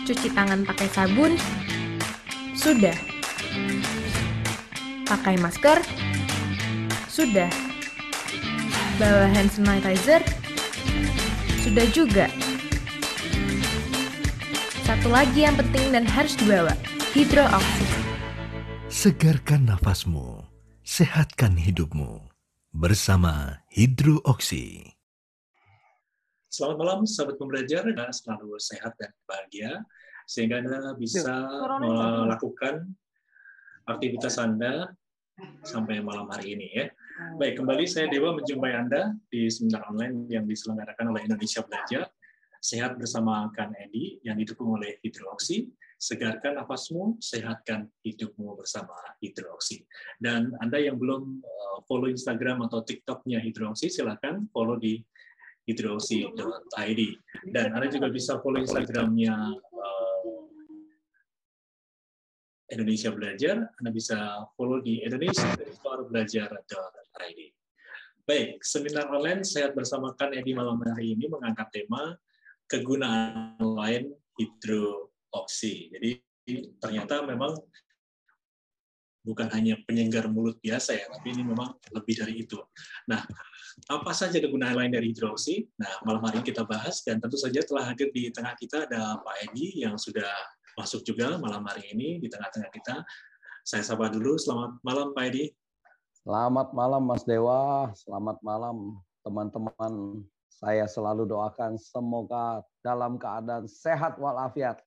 Cuci tangan pakai sabun? Sudah. Pakai masker? Sudah. Bawa hand sanitizer? Sudah juga. Satu lagi yang penting dan harus dibawa, Hydro Oxy. Segarkan nafasmu, sehatkan hidupmu. Bersama Hydro Oxy. Selamat malam, sahabat pembelajar. Selalu sehat dan bahagia, sehingga Anda bisa melakukan aktivitas Anda sampai malam hari ini. Ya. Baik, kembali saya Dewa menjumpai Anda di seminar online yang diselenggarakan oleh Indonesia Belajar. Sehat bersama Kang Edi yang didukung oleh Hydro Oxy. Segarkan nafasmu, sehatkan hidupmu bersama Hydro Oxy. Dan Anda yang belum follow Instagram atau TikTok-nya Hydro Oxy, silakan follow di hydrooxy.id. Dan Anda juga bisa follow Instagram-nya Indonesia Belajar. Anda bisa follow di indonesia_belajar.id. Baik, seminar online Sehat Bersama Kang Edi malam hari ini mengangkat tema kegunaan lain Hydro Oxy. Jadi ternyata memang bukan hanya penyenggar mulut biasa ya, tapi ini memang lebih dari itu. Nah, apa saja kegunaan lain dari Hydro Oxy? Nah, malam hari ini kita bahas, dan tentu saja telah hadir di tengah kita ada Pak Edi yang sudah masuk juga malam hari ini di tengah-tengah kita. Saya sapa dulu, selamat malam Pak Edi. Selamat malam Mas Dewa, selamat malam teman-teman. Saya selalu doakan semoga dalam keadaan sehat walafiat,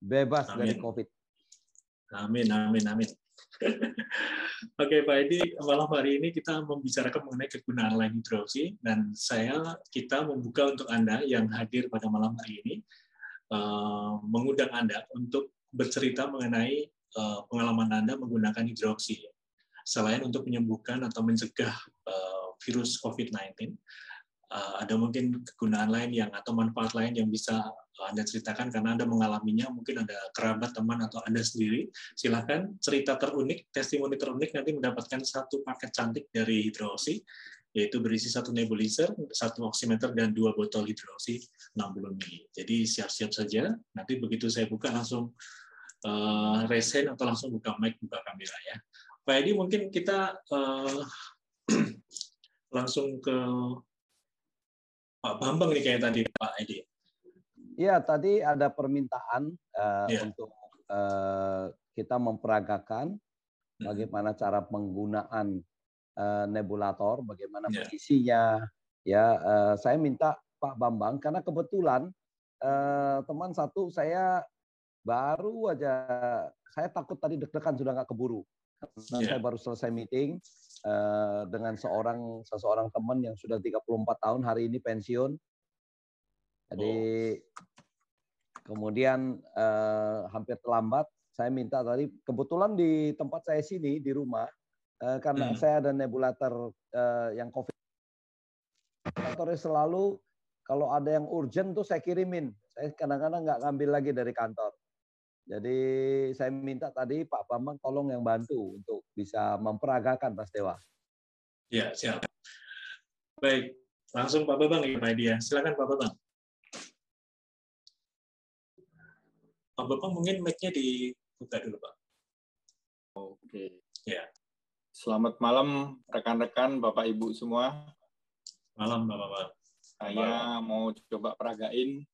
bebas Amin. dari COVID. Amin, amin, amin. Oke Pak Edi, malam hari ini kita membicarakan mengenai kegunaan lain Hydro Oxy, dan kita membuka untuk Anda yang hadir pada malam hari ini, mengundang Anda untuk bercerita mengenai pengalaman Anda menggunakan Hydro Oxy. Selain untuk menyembuhkan atau mencegah virus COVID-19, ada mungkin kegunaan lain atau manfaat lain yang bisa Anda ceritakan karena Anda mengalaminya, mungkin ada kerabat, teman, atau Anda sendiri. Silakan cerita terunik, testimoni terunik, nanti mendapatkan satu paket cantik dari Hydro Oxy, yaitu berisi 1 nebulizer, 1 oximeter, dan 2 botol Hydro Oxy 60 ml. Jadi siap-siap saja, nanti begitu saya buka langsung raise hand atau langsung buka mic, buka kamera ya. Pak Edi, mungkin kita langsung ke Pak Bambang nih kayak tadi Pak Edi. Iya, tadi ada permintaan untuk kita memperagakan bagaimana cara penggunaan nebulator, bagaimana mengisinya. Ya, saya minta Pak Bambang karena kebetulan teman satu saya baru aja, saya takut tadi deg-degan sudah nggak keburu. Saya baru selesai meeting dengan seseorang teman yang sudah 34 tahun hari ini pensiun. Jadi kemudian hampir terlambat. Saya minta tadi, kebetulan di tempat saya sini di rumah, karena saya ada nebulator yang COVID. Nebulatornya selalu kalau ada yang urgent tuh saya kirimin. Saya kadang-kadang nggak ngambil lagi dari kantor. Jadi saya minta tadi Pak Bambang tolong yang bantu untuk bisa memperagakan Mas Dewa. Ya, siap. Baik, langsung Pak Bambang ya Pak Edi ya. Silakan Pak Bambang. Pak Bambang mungkin mic-nya dibuka dulu Pak. Oke. Ya. Selamat malam rekan-rekan, Bapak Ibu semua. Malam Bapak. Saya mau coba peragain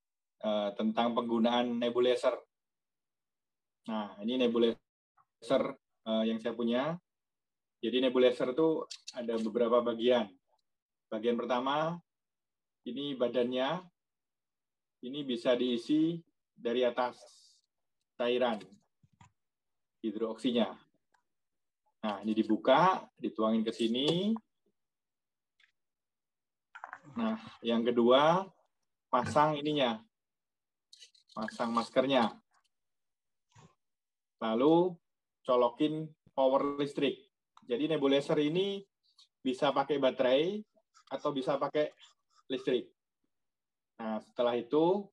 tentang penggunaan nebulizer. Nah, ini nebulizer yang saya punya. Jadi nebulizer itu ada beberapa bagian. Bagian pertama, ini badannya. Ini bisa diisi dari atas cairan hidroksinya. Nah, ini dibuka, dituangin ke sini. Nah, yang kedua, pasang ininya. Pasang maskernya. Lalu, colokin power listrik. Jadi nebulizer ini bisa pakai baterai atau bisa pakai listrik. Nah, setelah itu,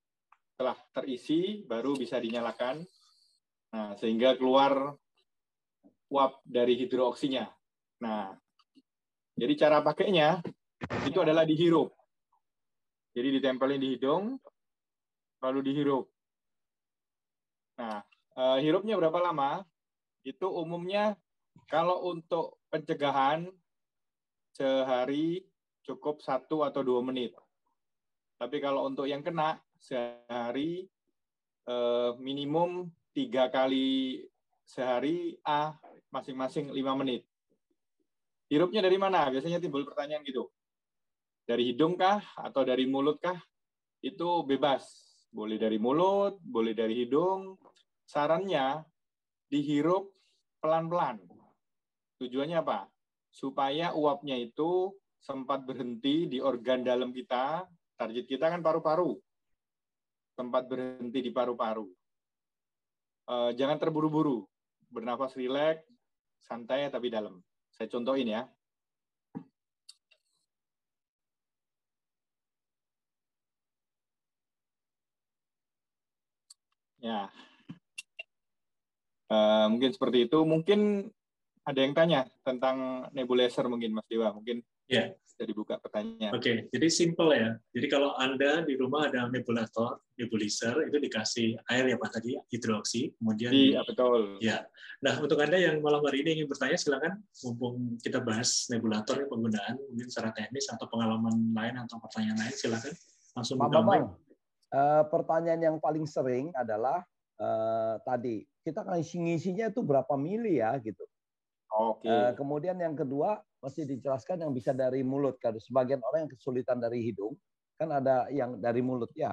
setelah terisi, baru bisa dinyalakan. Nah, sehingga keluar uap dari hidroksinya. Nah, jadi cara pakainya itu adalah dihirup. Jadi ditempelin di hidung, lalu dihirup. Nah, hirupnya berapa lama? Itu umumnya kalau untuk pencegahan sehari cukup 1 atau 2 menit. Tapi kalau untuk yang kena sehari minimum 3 kali sehari masing-masing 5 menit. Hirupnya dari mana? Biasanya timbul pertanyaan gitu. Dari hidung kah atau dari mulut kah? Itu bebas. Boleh dari mulut, boleh dari hidung. Sarannya dihirup pelan-pelan. Tujuannya apa? Supaya uapnya itu sempat berhenti di organ dalam kita. Target kita kan paru-paru. Sempat berhenti di paru-paru. Jangan terburu-buru. Bernafas rileks, santai tapi dalam. Saya contohin ya. Ya, mungkin seperti itu. Mungkin ada yang tanya tentang nebulizer mungkin Mas Dewa. Mungkin ya. Bisa dibuka pertanyaan. Oke, jadi simple ya. Jadi kalau Anda di rumah ada nebulizer, itu dikasih air ya Pak tadi, hidroksi, kemudian betul. Ya. Nah, untuk Anda yang malam hari ini ingin bertanya, silakan. Mumpung kita bahas nebulator penggunaan, mungkin secara teknis atau pengalaman lain atau pertanyaan lain, silakan langsung Pak buka mic. Pertanyaan yang paling sering adalah tadi kita kan ngisinya itu berapa mili ya gitu. Oke. Kemudian yang kedua mesti dijelaskan yang bisa dari mulut kan. Sebagian orang yang kesulitan dari hidung kan ada yang dari mulut ya.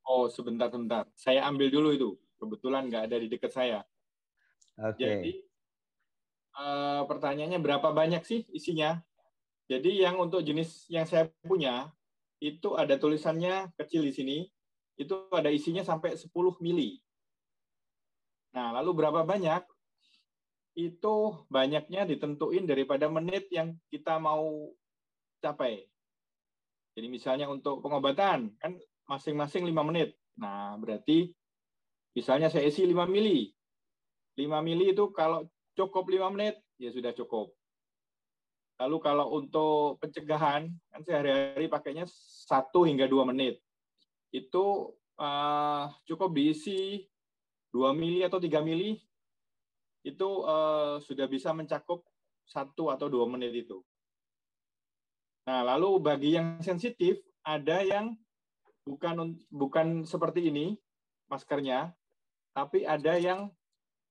Oh sebentar. Saya ambil dulu itu. Kebetulan nggak ada di dekat saya. Oke. Jadi pertanyaannya berapa banyak sih isinya? Jadi yang untuk jenis yang saya punya itu ada tulisannya kecil di sini. Itu ada isinya sampai 10 mili. Nah lalu berapa banyak? Itu banyaknya ditentuin daripada menit yang kita mau capai. Jadi misalnya untuk pengobatan, kan masing-masing 5 menit. Nah, berarti misalnya saya isi 5 mili. 5 mili itu kalau cukup 5 menit, ya sudah cukup. Lalu kalau untuk pencegahan, kan sehari-hari pakainya 1 hingga 2 menit. Itu cukup diisi 2 mili atau 3 mili, itu sudah bisa mencakup 1 atau 2 menit itu. Nah, lalu bagi yang sensitif, ada yang bukan seperti ini maskernya, tapi ada yang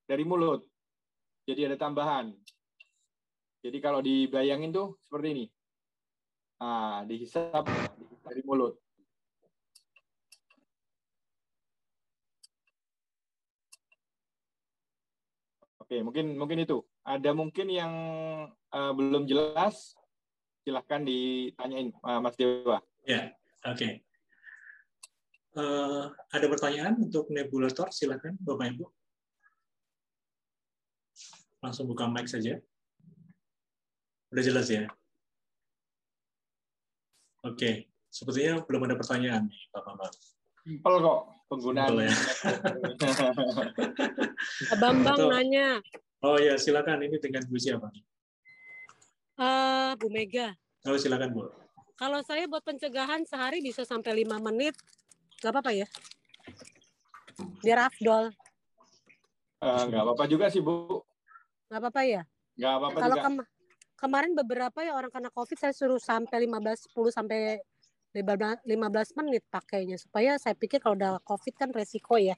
dari mulut. Jadi ada tambahan. Jadi kalau dibayangin tuh seperti ini. Nah, dihisap dari mulut. Oke, mungkin itu. Ada mungkin yang belum jelas, silahkan ditanyain Mas Dewa. Ya, oke. Ada pertanyaan untuk nebulator? Silakan, Bapak Ibu. Langsung buka mic saja. Udah jelas ya? Oke, sepertinya belum ada pertanyaan nih, Pak Bambang. Simpel kok penggunaan. Ya. Pak Bambang nanya. Oh ya, silakan. Ini dengan Bu siapa? Bu Mega. Oh, silakan Bu. Kalau saya buat pencegahan sehari bisa sampai 5 menit, nggak apa-apa ya? Biar afdol. Nggak apa-apa juga sih, Bu. Nggak apa-apa ya? Nggak apa-apa kalau juga. Kemarin beberapa ya orang kena COVID, saya suruh sampai 10 sampai 15 menit pakainya. Supaya saya pikir kalau udah COVID kan resiko ya.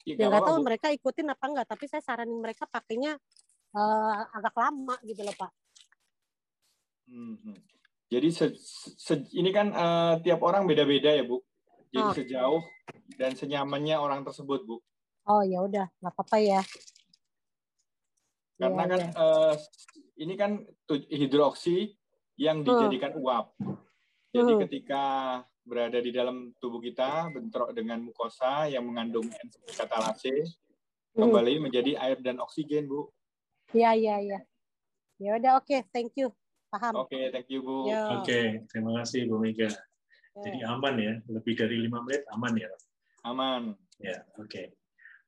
Ya nggak tahu mereka ikutin apa enggak, tapi saya saranin mereka pakainya agak lama gitu loh, Pak. Jadi ini kan tiap orang beda-beda ya, Bu. Jadi sejauh dan senyamannya orang tersebut, Bu. Oh ya udah, nggak apa-apa ya. Karena kan ini kan hidroksi yang dijadikan uap. Jadi ketika berada di dalam tubuh kita, bentrok dengan mukosa yang mengandung enzim katalase, kembali menjadi air dan oksigen, Bu. Iya. Ya udah, oke, thank you. Paham. Oke, thank you, Bu. Oke, terima kasih Bu Mega. Jadi aman ya, lebih dari 5 menit aman ya. Aman. Ya, oke.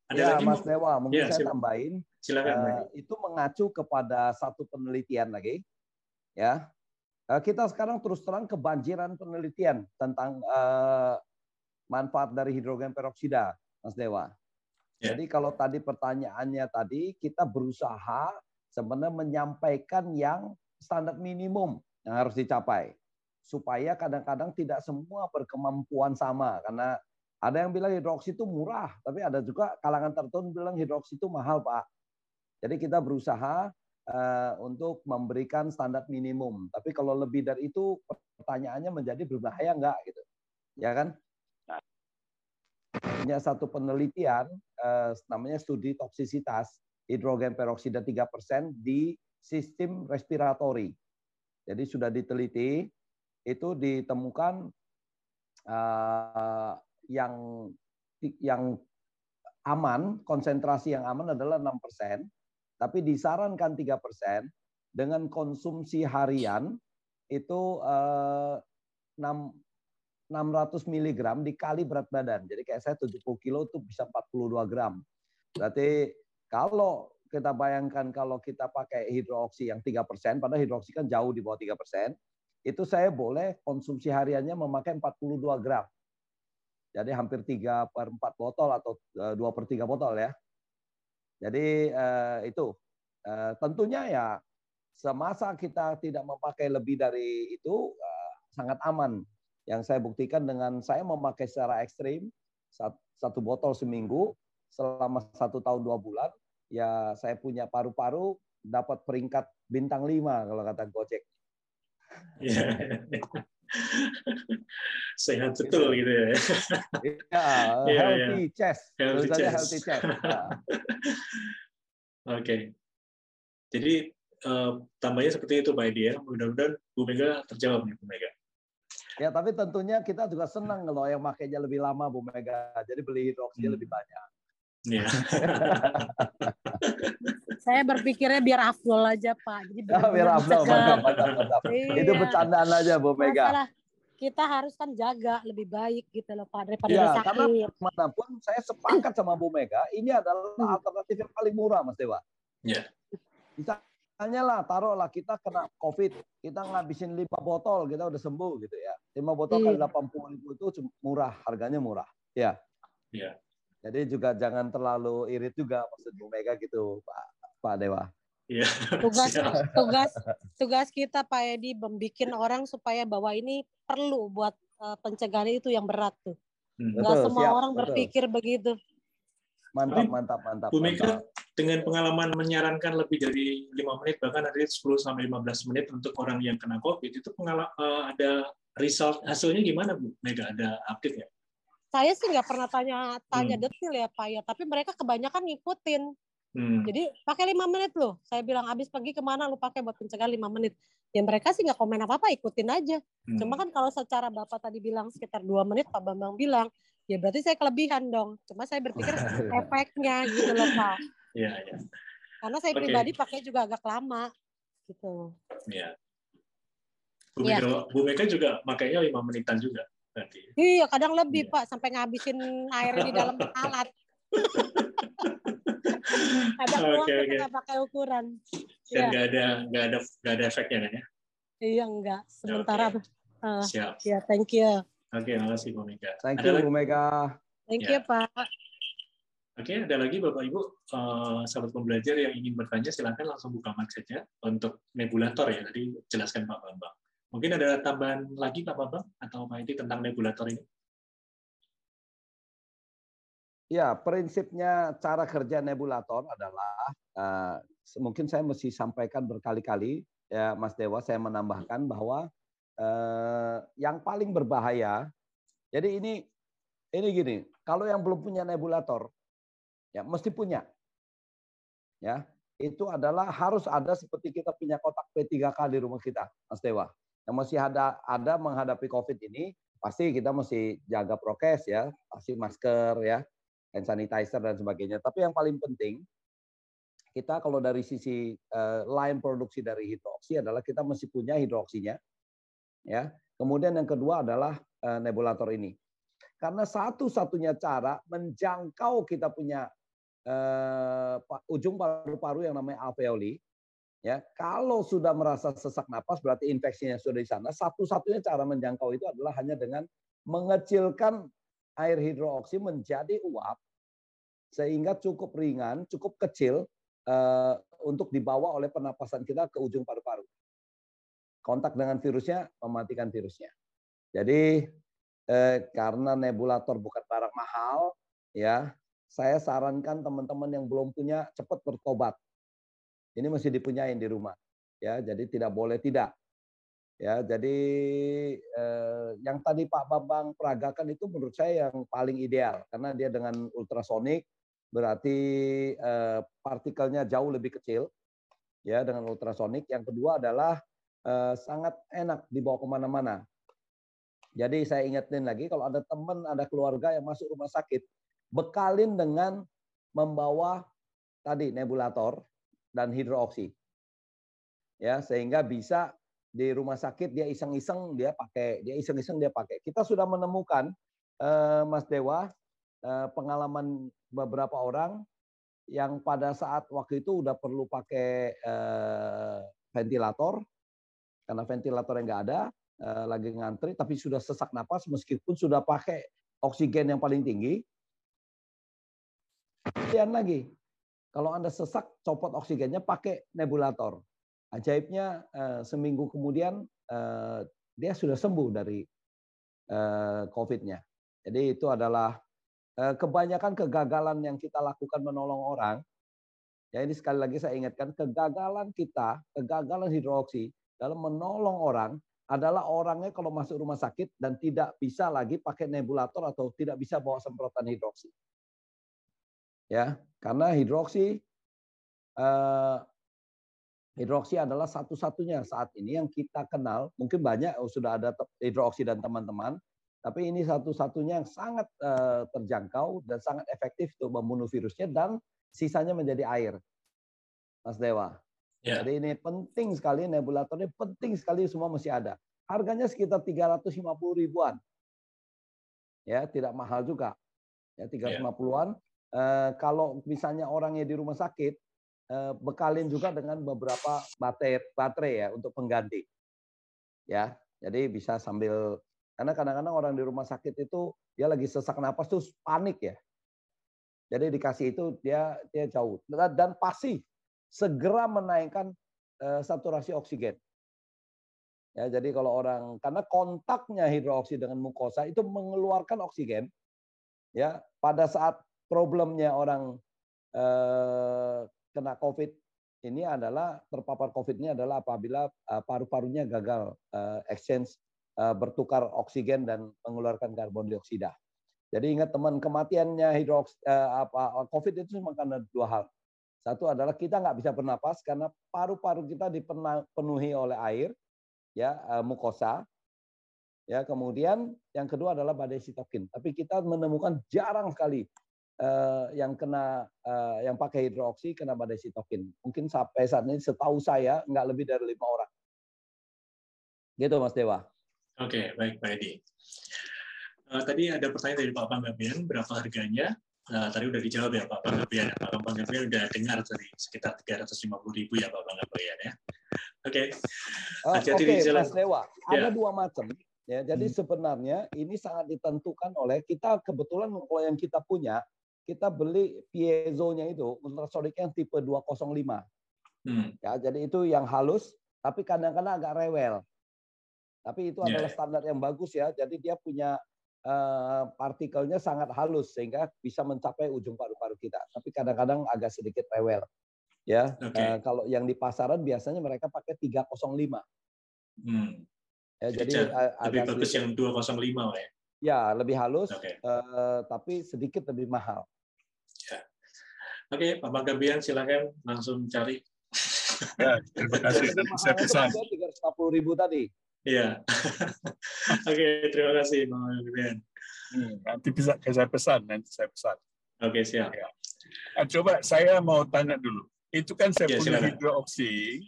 Ada lagi Mas Dewa, mungkin saya tambahin. Silakan. Itu mengacu kepada satu penelitian lagi. Ya. Kita sekarang terus terang kebanjiran penelitian tentang manfaat dari hidrogen peroksida. Mas Dewa. Ya. Jadi kalau tadi pertanyaannya tadi, kita berusaha sebenarnya menyampaikan yang standar minimum yang harus dicapai. Supaya kadang-kadang tidak semua berkemampuan sama. Karena ada yang bilang hidroksi itu murah, tapi ada juga kalangan tertentu bilang hidroksi itu mahal, Pak. Jadi kita berusaha untuk memberikan standar minimum. Tapi kalau lebih dari itu, pertanyaannya menjadi berbahaya enggak gitu. Ya kan? Punya satu penelitian namanya studi toksisitas hidrogen peroksida 3% di sistem respiratori. Jadi sudah diteliti, itu ditemukan yang aman, konsentrasi yang aman adalah 6%, tapi disarankan 3% dengan konsumsi harian itu 600 mg dikali berat badan. Jadi kayak saya 70 kilo itu bisa 42 gram. Berarti kalau kita bayangkan kalau kita pakai hidroksi yang 3%, padahal hidroksi kan jauh di bawah 3%, itu saya boleh konsumsi hariannya memakai 42 gram. Jadi hampir 3/4 botol atau 2/3 botol ya. Jadi itu tentunya ya semasa kita tidak memakai lebih dari itu sangat aman. Yang saya buktikan dengan saya memakai secara ekstrim 1 botol seminggu selama 1 tahun 2 bulan, ya saya punya paru-paru dapat peringkat bintang 5 kalau kata Gojek. Ya. Sehat betul gitu ya. Ya, healthy chest. Healthy chest. Oke. Jadi tambahnya seperti itu Pak Edi ya. Mudah-mudahan Bu Mega terjawab nih Bu Mega. Ya, tapi tentunya kita juga senang kalau yang makainya lebih lama Bu Mega. Jadi beli hidroksinya lebih banyak. Ya. Saya berpikirnya biar afdol aja Pak. Jadi biar afdol, mantap. Iya. Itu bercandaan aja Bu Mega. Masalah kita harus kan jaga lebih baik gitu loh Pak daripada ya, sakit. Karena manapun saya sepakat sama Bu Mega, ini adalah alternatif yang paling murah Mas Dewa. Ya. Misalnya lah, taruhlah kita kena COVID, kita ngabisin 5 botol, kita udah sembuh gitu ya. 5 botol kali 80.000 itu murah, harganya murah. Ya. Ya. Jadi juga jangan terlalu irit juga maksud Bu Mega gitu, Pak Dewa. Ya. Tugas kita Pak Edi membikin orang supaya bahwa ini perlu buat pencegahan itu yang berat tuh. Nggak semua orang berpikir begitu. Mantap. Bu Mega dengan pengalaman menyarankan lebih dari 5 menit bahkan ada 10-15 menit untuk orang yang kena COVID itu ada result hasilnya gimana Bu Mega? Ada update ya? Saya sih nggak pernah tanya detail ya Pak ya, tapi mereka kebanyakan ngikutin. Jadi pakai 5 menit loh. Saya bilang habis pergi kemana lu pakai buat pencegahan 5 menit. Ya mereka sih nggak komen apa-apa, ikutin aja. Cuma kan kalau secara Bapak tadi bilang sekitar 2 menit, Pak Bambang bilang, ya berarti saya kelebihan dong. Cuma saya berpikir efeknya gitu loh Pak. Iya. Karena saya pribadi pakai juga agak lama gitu. Iya. Bu Mega juga makanya 5 menitan juga berarti. Iya, kadang lebih Pak sampai ngabisin air di dalam alat. Ada uang kita nggak pakai ukuran. Dan nggak ada efeknya kan ya? Iya enggak. Sementara. Siap. Ya, thank you. Oke, makasih Bu Mega. Thank you Bu Mega. Thank you Pak. Oke, ada lagi Bapak Ibu sahabat pembelajar yang ingin bertanya silakan langsung buka mic saja untuk nebulator ya tadi jelaskan Pak Bambang. Mungkin ada tambahan lagi Pak Bambang atau Pak Edi tentang nebulator ini? Ya, prinsipnya cara kerja nebulator adalah mungkin saya mesti sampaikan berkali-kali ya Mas Dewa, saya menambahkan bahwa yang paling berbahaya. Jadi ini gini, kalau yang belum punya nebulator ya mesti punya. Ya, itu adalah harus ada seperti kita punya kotak P3K di rumah kita, Mas Dewa. Yang masih ada menghadapi COVID ini, pasti kita mesti jaga prokes ya, pasti masker ya, hand sanitizer dan sebagainya. Tapi yang paling penting, kita kalau dari sisi line produksi dari hidroksi adalah kita mesti punya hidroksinya. Ya. Kemudian yang kedua adalah nebulator ini. Karena satu-satunya cara menjangkau kita punya ujung paru-paru yang namanya alveoli, ya, kalau sudah merasa sesak napas berarti infeksinya sudah di sana. Satu-satunya cara menjangkau itu adalah hanya dengan mengecilkan air hidroksi menjadi uap sehingga cukup ringan, cukup kecil untuk dibawa oleh pernapasan kita ke ujung paru-paru. Kontak dengan virusnya, mematikan virusnya. Jadi karena nebulator bukan barang mahal, ya, saya sarankan teman-teman yang belum punya cepat bertobat. Ini mesti dipunyain di rumah, ya. Jadi tidak boleh tidak. Ya, jadi yang tadi Pak Bambang peragakan itu menurut saya yang paling ideal karena dia dengan ultrasonik berarti partikelnya jauh lebih kecil, ya, dengan ultrasonik. Yang kedua adalah sangat enak dibawa kemana-mana. Jadi saya ingetin lagi kalau ada teman, ada keluarga yang masuk rumah sakit, bekalin dengan membawa tadi nebulator dan hidrooksi, ya, sehingga bisa di rumah sakit dia iseng-iseng dia pakai. Kita sudah menemukan Mas Dewa pengalaman beberapa orang yang pada saat waktu itu udah perlu pakai ventilator karena ventilator yang nggak ada, lagi ngantri tapi sudah sesak napas meskipun sudah pakai oksigen yang paling tinggi. Kemudian lagi kalau Anda sesak copot oksigennya pakai nebulator. Ajaibnya seminggu kemudian dia sudah sembuh dari COVID-nya. Jadi itu adalah kebanyakan kegagalan yang kita lakukan menolong orang. Ya, ini sekali lagi saya ingatkan, kegagalan kita, kegagalan hidrooksi dalam menolong orang adalah orangnya kalau masuk rumah sakit dan tidak bisa lagi pakai nebulator atau tidak bisa bawa semprotan hidroksi. Ya, karena hidroksi adalah satu-satunya saat ini yang kita kenal, mungkin banyak sudah ada hidroksi dan teman-teman, tapi ini satu-satunya yang sangat terjangkau dan sangat efektif untuk membunuh virusnya dan sisanya menjadi air, Mas Dewa. Yeah. Jadi ini penting sekali, nebulator ini penting sekali, semua mesti ada. Harganya sekitar 350 ribuan. Ya, tidak mahal juga. Ya, 350-an. Kalau misalnya orangnya di rumah sakit, bekalin juga dengan beberapa baterai ya untuk pengganti. Ya, jadi bisa sambil, karena kadang-kadang orang di rumah sakit itu dia lagi sesak napas terus panik ya. Jadi dikasih itu dia jauh dan pasti segera menaikkan saturasi oksigen. Ya, jadi kalau orang karena kontaknya hidrooksi dengan mukosa itu mengeluarkan oksigen. Ya, pada saat problemnya orang kena COVID ini adalah terpapar COVID ini adalah apabila paru-parunya gagal exchange bertukar oksigen dan mengeluarkan karbon dioksida. Jadi ingat teman, kematiannya COVID itu cuma karena dua hal. Satu adalah kita nggak bisa bernapas karena paru-paru kita dipenuhi oleh air, ya, mukosa. Ya, kemudian yang kedua adalah badai sitokin. Tapi kita menemukan jarang sekali yang yang pakai hidrooksi kena badai sitokin. Mungkin sampai saat ini setahu saya nggak lebih dari 5 orang. Gitu Mas Dewa. Oke, baik Pak Edi. Tadi ada pertanyaan dari Pak Panggabean, berapa harganya? Tadi udah dijawab ya Pak Panggabean. Pak Panggabean udah dengar tadi sekitar 350 ribu ya Pak Panggabean ya. Oke. Mas Dewa, ada dua macam. Ya, jadi sebenarnya ini sangat ditentukan oleh kita, kebetulan kalau yang kita punya, kita beli piezonya itu ultrasonik yang tipe 205. Ya, jadi itu yang halus, tapi kadang-kadang agak rewel. Tapi itu adalah standar yang bagus ya. Jadi dia punya partikelnya sangat halus sehingga bisa mencapai ujung paru-paru kita. Tapi kadang-kadang agak sedikit rewel. Ya, kalau yang di pasaran biasanya mereka pakai 305. Ya, jadi lebih bagus yang 205 ya. Ya, lebih halus, tapi sedikit lebih mahal. Ya. Oke, Pak Panggabean silakan langsung cari. Ya, terima kasih. Saya pesan. 350 ribu tadi. Iya. Oke, terima kasih Pak Panggabean. Nanti bisa saya pesan, Oke, siap. Ya. Coba saya mau tanya dulu. Itu kan saya punya hidrooksi.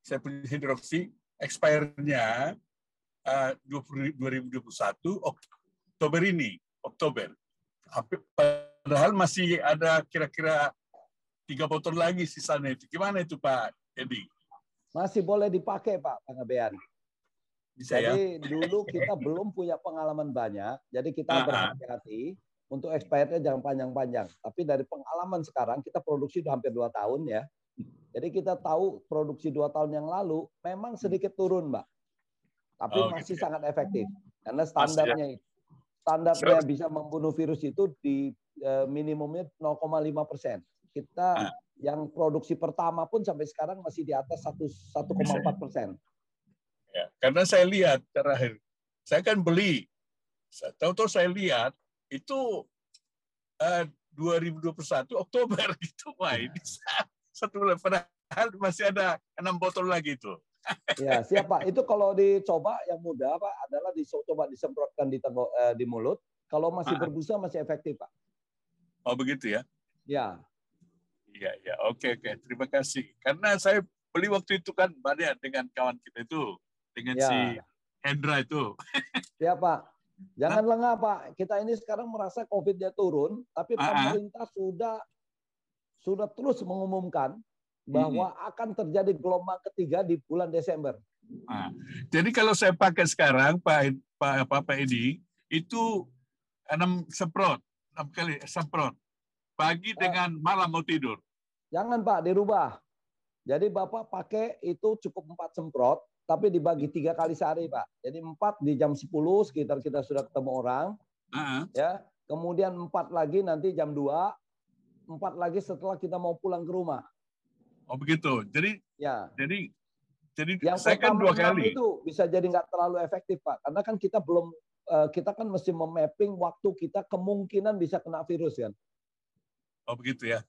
Saya punya hidrooksi, expire-nya 2021 Oktober ini. Padahal masih ada kira-kira 3 botol lagi sisanya itu. Gimana itu Pak Edi? Masih boleh dipakai Pak Panggabean. Bisa, jadi dulu kita belum punya pengalaman banyak, jadi kita berhati-hati. untuk expirednya jangan panjang-panjang. Tapi dari pengalaman sekarang kita produksi udah hampir 2 tahun ya. Jadi kita tahu produksi 2 tahun yang lalu memang sedikit turun, Mbak. Tapi masih gitu ya. sangat efektif. Karena standarnya bisa membunuh virus itu di minimumnya 0,5%. Kita yang produksi pertama pun sampai sekarang masih di atas 1,4%. Ya, karena saya lihat terakhir, saya kan beli, tahu-tahu saya lihat itu 2021 Oktober gitu, wah ini satu bulan, padahal masih ada 6 botol lagi itu. Ya, siapa? Itu kalau dicoba yang mudah Pak adalah coba disemprotkan di mulut. Kalau masih berbusa masih efektif, Pak. Oh begitu ya? Ya. Iya, ya, oke. Terima kasih. Karena saya beli waktu itu kan banyak dengan kawan kita itu, dengan si Hendra itu. Ya Pak. Jangan lengah Pak. Kita ini sekarang merasa COVID-nya turun, tapi pemerintah sudah terus mengumumkan bahwa akan terjadi gelombang ketiga di bulan Desember. Jadi kalau saya pakai sekarang, Pak Edi, itu 6 kali semprot. Pagi dengan malam mau tidur. Jangan Pak, dirubah. Jadi Bapak pakai itu cukup 4 semprot, tapi dibagi 3 kali sehari Pak. Jadi 4 di jam 10 sekitar kita sudah ketemu orang. Ya, kemudian 4 lagi nanti jam 2, 4 lagi setelah kita mau pulang ke rumah. Oh begitu. Jadi yang saya kan 2 kali. Itu bisa jadi nggak terlalu efektif Pak, karena kan kita kan mesti memapping waktu kita kemungkinan bisa kena virus kan. Oh begitu ya.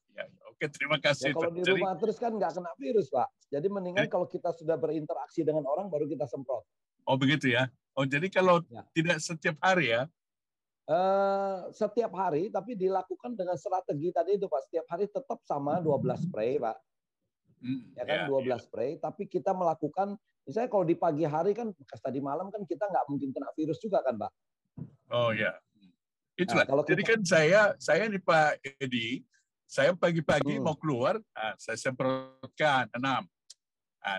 Oke, terima kasih. Ya, kalau di rumah terus kan nggak kena virus Pak. Jadi mendingan kalau kita sudah berinteraksi dengan orang baru kita semprot. Oh begitu ya. Oh jadi kalau tidak setiap hari ya? Setiap hari, tapi dilakukan dengan strategi tadi itu Pak. Setiap hari tetap sama 12 spray Pak. Ya kan 12 spray, tapi kita melakukan misalnya kalau di pagi hari kan bekas tadi malam kan kita nggak mungkin kena virus juga kan Pak. Oh ya. Itulah. Nah, jadi kan saya nih Pak Edi, saya pagi-pagi mau keluar, saya semprotkan 6.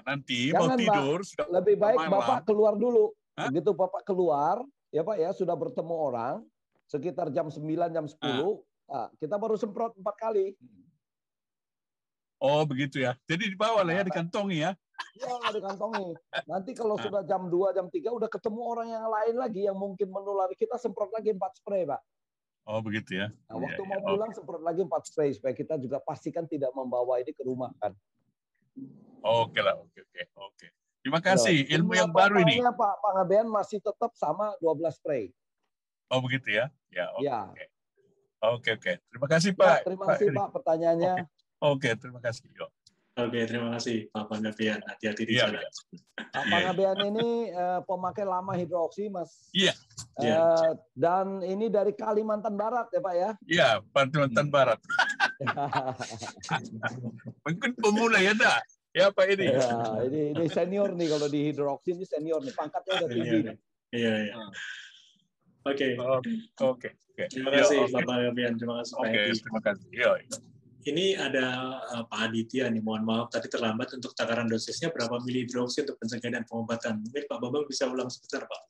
Nanti jangan, mau tidur Pak. Lebih baik malam. Bapak keluar dulu. Begitu Bapak keluar, ya Pak ya, sudah bertemu orang sekitar jam 9 jam 10, kita baru semprot 4 kali. Oh begitu ya. Jadi dibawa lah ya, dikantongi ya. Ya, dikantongi. Nanti kalau sudah jam 2, jam 3 udah ketemu orang yang lain lagi yang mungkin menulari, kita semprot lagi 4 spray, Pak. Oh begitu ya. Nah, waktu mau pulang semprot lagi 4 spray supaya kita juga pastikan tidak membawa ini ke rumah kan. Oke lah, oke. Terima kasih ilmu yang baru ini. Pak Ngabean masih tetap sama 12 spray. Oh begitu ya. Ya. Oke. Terima kasih Pak. Terima kasih Pak pertanyaannya. Oke, terima kasih. Oke, terima kasih Pak Panggabean. Hati-hati di jalan. Pak Panggabean ini pemakai lama hidroksi, Mas. Iya. Dan ini dari Kalimantan Barat ya Pak ya? Iya, Kalimantan Barat. Mungkin pemula ya dah. Ya Pak ini. Ya, ini senior nih kalau di hidroksi ini senior nih, pangkatnya udah tinggi. Iya. Oke. Terima kasih Pak Panggabean. Terima kasih Pak Edi. Terima kasih. Ini ada Pak Aditya nih, mohon maaf tadi terlambat untuk takaran dosisnya berapa mili hidroksi untuk pencegahan dan pengobatan. Mungkin Pak Bambang bisa ulang sebentar Pak.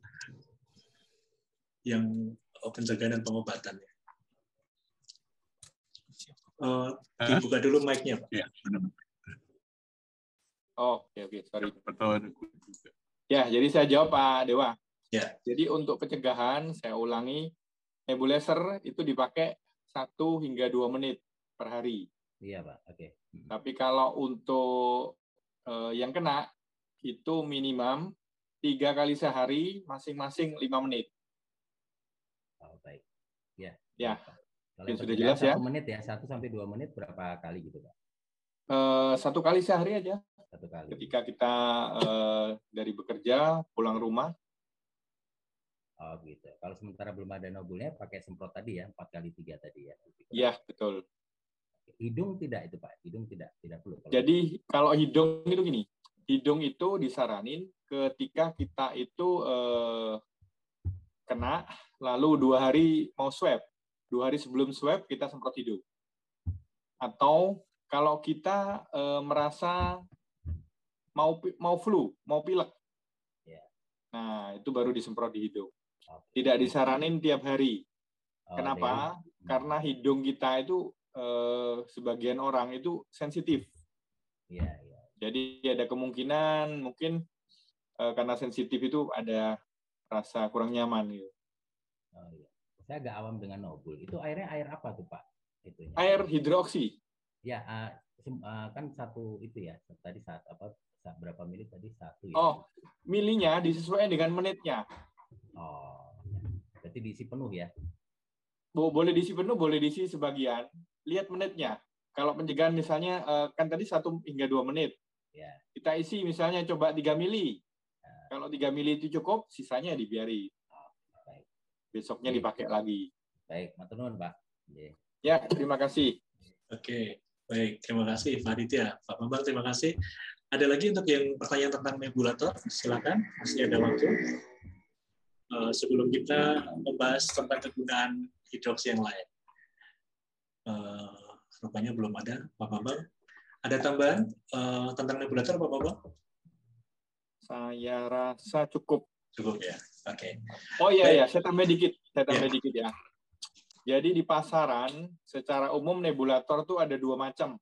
Yang pencegahan dan pengobatannya. Dibuka dulu mic-nya Pak. Iya, benar. Oke, sorry. Betul. Ya, jadi saya jawab Pak Dewa. Ya. Jadi untuk pencegahan, saya ulangi, nebulizer itu dipakai 1 hingga 2 menit per hari. Iya Pak, oke. Tapi kalau untuk yang kena, itu minimum 3 kali sehari, masing-masing 5 menit. Oh, baik. Ya. Kalau sudah jelas ya. 1 menit ya, 1 sampai 2 menit berapa kali gitu Pak? 1 kali sehari aja. 1 kali. Ketika kita dari bekerja, pulang rumah. Oh gitu. Kalau sementara belum ada nobulnya, pakai semprot tadi ya, 4 kali 3 tadi ya. Iya, betul. Hidung tidak itu Pak, hidung tidak perlu. Jadi kalau hidung itu gini, hidung itu disaranin ketika kita itu kena, lalu 2 hari mau swab, 2 hari sebelum swab kita semprot hidung. Atau kalau kita merasa mau flu, mau pilek, nah itu baru disemprot di hidung. Tidak disaranin tiap hari. Kenapa? Karena hidung kita itu sebagian orang itu sensitif. Iya. Jadi ada kemungkinan mungkin karena sensitif itu ada rasa kurang nyaman gitu. Oh, iya. Saya agak awam dengan nobul. Itu airnya air apa tuh Pak? Itunya. Air hidroksi. Ya, kan satu itu ya. Tadi berapa mili tadi? 1 ya. Oh, milinya disesuaikan dengan menitnya. Oh, berarti diisi penuh ya? Boleh diisi penuh, boleh diisi sebagian. Lihat menitnya. Kalau pencegahan misalnya kan tadi 1 hingga 2 menit. Ya. Kita isi misalnya coba 3 mili. Kalau 3 mili itu cukup, sisanya dibiari. Baik. Besoknya dipakai lagi. Baik, matur nuwun Pak. Ya, terima kasih. Oke, baik. Terima kasih Pak Aditya. Pak Bambang, terima kasih. Ada lagi untuk yang pertanyaan tentang nebulator? Silakan, masih ada waktu. Sebelum kita membahas tentang kegunaan hidroksi yang lain. Rupanya belum ada, Pak Bambang. Ada tambahan tentang nebulator, Pak Bambang? Saya rasa cukup. Cukup ya, oke. Oh iya, saya tambah dikit. Dikit ya. Jadi di pasaran, secara umum nebulator tuh ada 2 macam.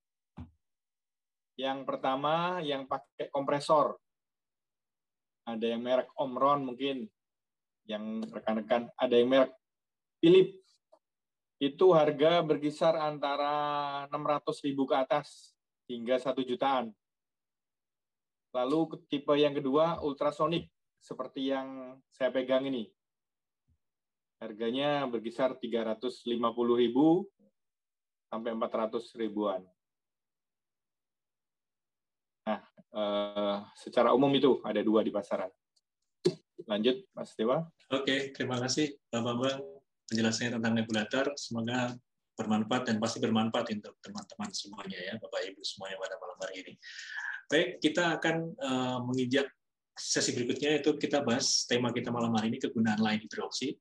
Yang pertama, yang pakai kompresor. Ada yang merek Omron mungkin, yang rekan-rekan, ada yang merek Philips. Itu harga berkisar antara 600.000 ke atas hingga 1 jutaan. Lalu tipe yang kedua ultrasonic seperti yang saya pegang ini. Harganya berkisar 350.000 sampai 400 ribuan. Nah, secara umum itu ada 2 di pasaran. Lanjut, Mas Dewa. Oke, terima kasih Pak Bambang penjelasannya tentang nebulator. Semoga bermanfaat dan pasti bermanfaat untuk teman-teman semuanya ya, Bapak Ibu semuanya pada malam hari ini. Baik, kita akan menginjak sesi berikutnya, yaitu kita bahas tema kita malam hari ini, kegunaan lain hidroksi.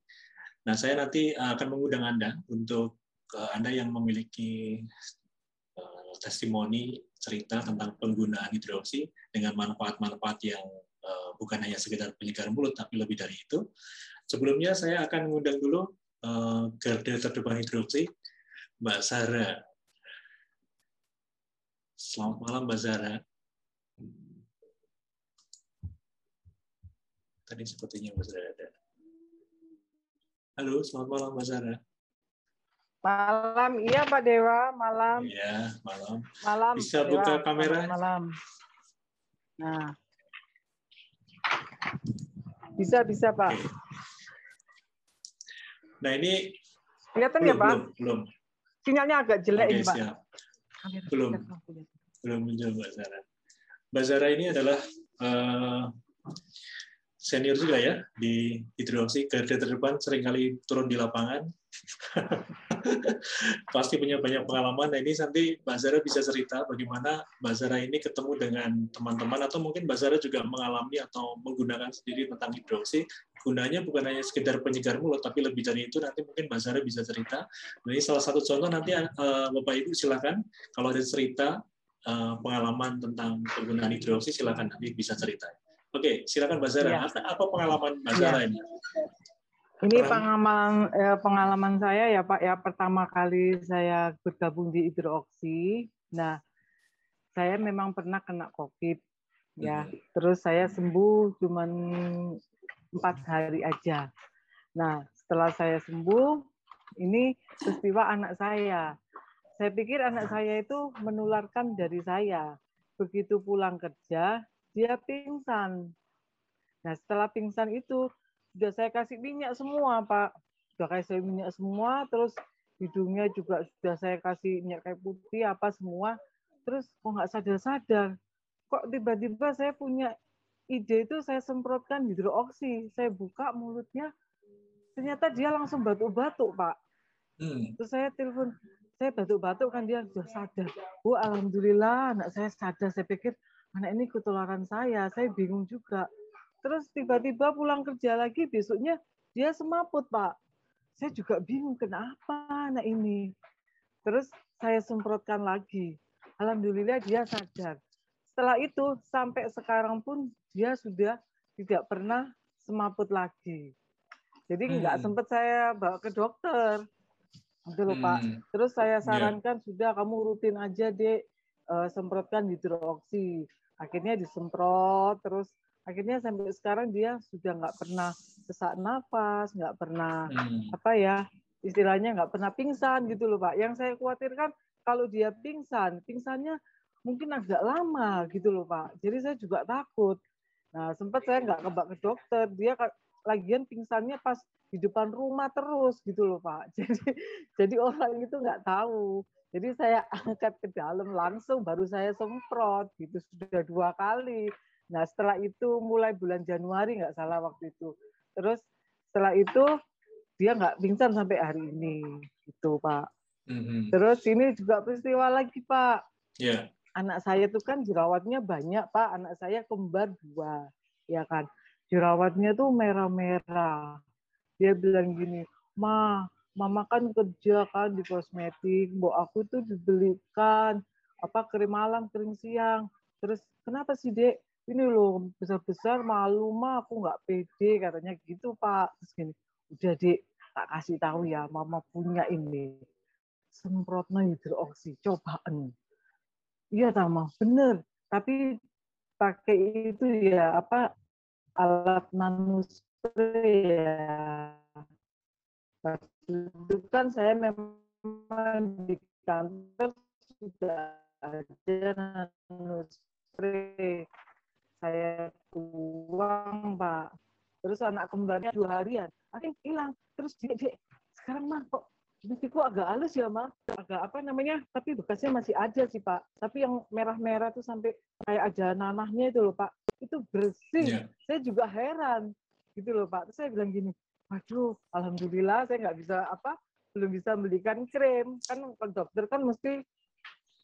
Nah, saya nanti akan mengundang Anda untuk Anda yang memiliki testimoni cerita tentang penggunaan hidroksi dengan manfaat-manfaat yang bukan hanya sekedar penyegar mulut, tapi lebih dari itu. Sebelumnya saya akan mengundang dulu garda terdepan hidroksi, Mbak Zara. Selamat malam, Mbak Zara. Tadi sepertinya Mbak Zara ada. Halo, selamat malam Mbak Zara. Malam, iya Pak Dewa, malam. Iya, malam. Malam. Bisa Pak buka Dewa, kamera? Malam. Nah, bisa Pak. Oke. Nah ini kelihatan ya Pak? Belum. Sinyalnya agak jelek ini Pak. Siap. Belum muncul Mbak Zara. Mbak Zara ini adalah senior juga ya di hidroksi, garda terdepan, seringkali turun di lapangan. Pasti punya banyak pengalaman. Nah, ini nanti Mbak Zara bisa cerita bagaimana Mbak Zara ini ketemu dengan teman-teman, atau mungkin Mbak Zara juga mengalami atau menggunakan sendiri tentang hidroksi. Gunanya bukan hanya sekedar penyegar mulut, tapi lebih dari itu. Nanti mungkin Mbak Zara bisa cerita. Nah, ini salah satu contoh. Nanti Bapak Ibu silakan kalau ada cerita pengalaman tentang penggunaan hidroksi, silakan nanti bisa cerita. Oke, silakan Mbak Zara. Ya. Apa pengalaman Mbak Zara ini? Ini pengalaman saya ya Pak, ya pertama kali saya bergabung di hidroksi. Nah, saya memang pernah kena COVID ya. Terus saya sembuh cuman 4 hari aja. Nah, setelah saya sembuh, ini peristiwa anak saya. Saya pikir anak saya itu menularkan dari saya. Begitu pulang kerja, dia pingsan. Nah, setelah pingsan itu sudah saya kasih minyak semua, Pak. Sudah kasih minyak semua, terus hidungnya juga sudah saya kasih minyak kayu putih, apa semua. Terus kok nggak sadar-sadar. Kok tiba-tiba saya punya ide itu, saya semprotkan hidrooksi. Saya buka mulutnya, ternyata dia langsung batuk-batuk, Pak. Terus saya telepon, saya batuk-batuk kan dia sudah sadar. Oh, alhamdulillah anak saya sadar. Saya pikir anak ini ketularan saya bingung juga. Terus tiba-tiba pulang kerja lagi, besoknya dia semaput, Pak. Saya juga bingung, kenapa anak ini. Terus saya semprotkan lagi. Alhamdulillah dia sadar. Setelah itu, sampai sekarang pun dia sudah tidak pernah semaput lagi. Jadi nggak sempat saya bawa ke dokter. Gitu loh Pak. Terus saya sarankan sudah kamu rutin aja Dek, semprotkan hidroksi. Akhirnya disemprot, terus akhirnya sampai sekarang dia sudah nggak pernah sesak nafas, nggak pernah apa ya, istilahnya nggak pernah pingsan gitu loh Pak. Yang saya khawatirkan kalau dia pingsan, pingsannya mungkin agak lama gitu loh Pak. Jadi saya juga takut. Nah sempat saya nggak ke dokter, dia lagian pingsannya pas di depan rumah terus gitu loh Pak. Jadi orang itu nggak tahu. Jadi saya angkat ke dalam langsung baru saya semprot gitu sudah 2 kali. Nah setelah itu mulai bulan Januari nggak salah waktu itu. Terus setelah itu dia nggak pingsan sampai hari ini gitu Pak. Terus ini juga peristiwa lagi Pak. Yeah. Anak saya tuh kan jerawatnya banyak Pak. Anak saya kembar 2 ya kan. Jerawatnya tuh merah-merah. Dia bilang gini, Mama kan kerja kan di kosmetik, Mbok aku tuh dibelikan krim malam, krim siang. Terus kenapa sih Dek? Ini loh besar-besar malu mah aku nggak pede katanya gitu Pak. Terus gini, udah Dek, tak kasih tahu ya, Mama punya ini semprotnya hidroksi, cobaan. Iya Tama, bener. Tapi pakai itu ya alat nanospray ya. Itu kan saya memang di kantor sudah ada nanospray. Saya tuang Pak. Terus anak kembarnya 2 harian. Akhirnya hilang. Terus Dek, sekarang mah kok gigiku agak halus ya Mas. Agak tapi bekasnya masih ada sih Pak. Tapi yang merah-merah tuh sampai kayak ada nanahnya itu loh Pak. Itu bersih. Yeah. Saya juga heran gitu loh Pak. Terus saya bilang gini, waduh, alhamdulillah saya nggak bisa belum bisa belikan krim. Kan ke dokter kan mesti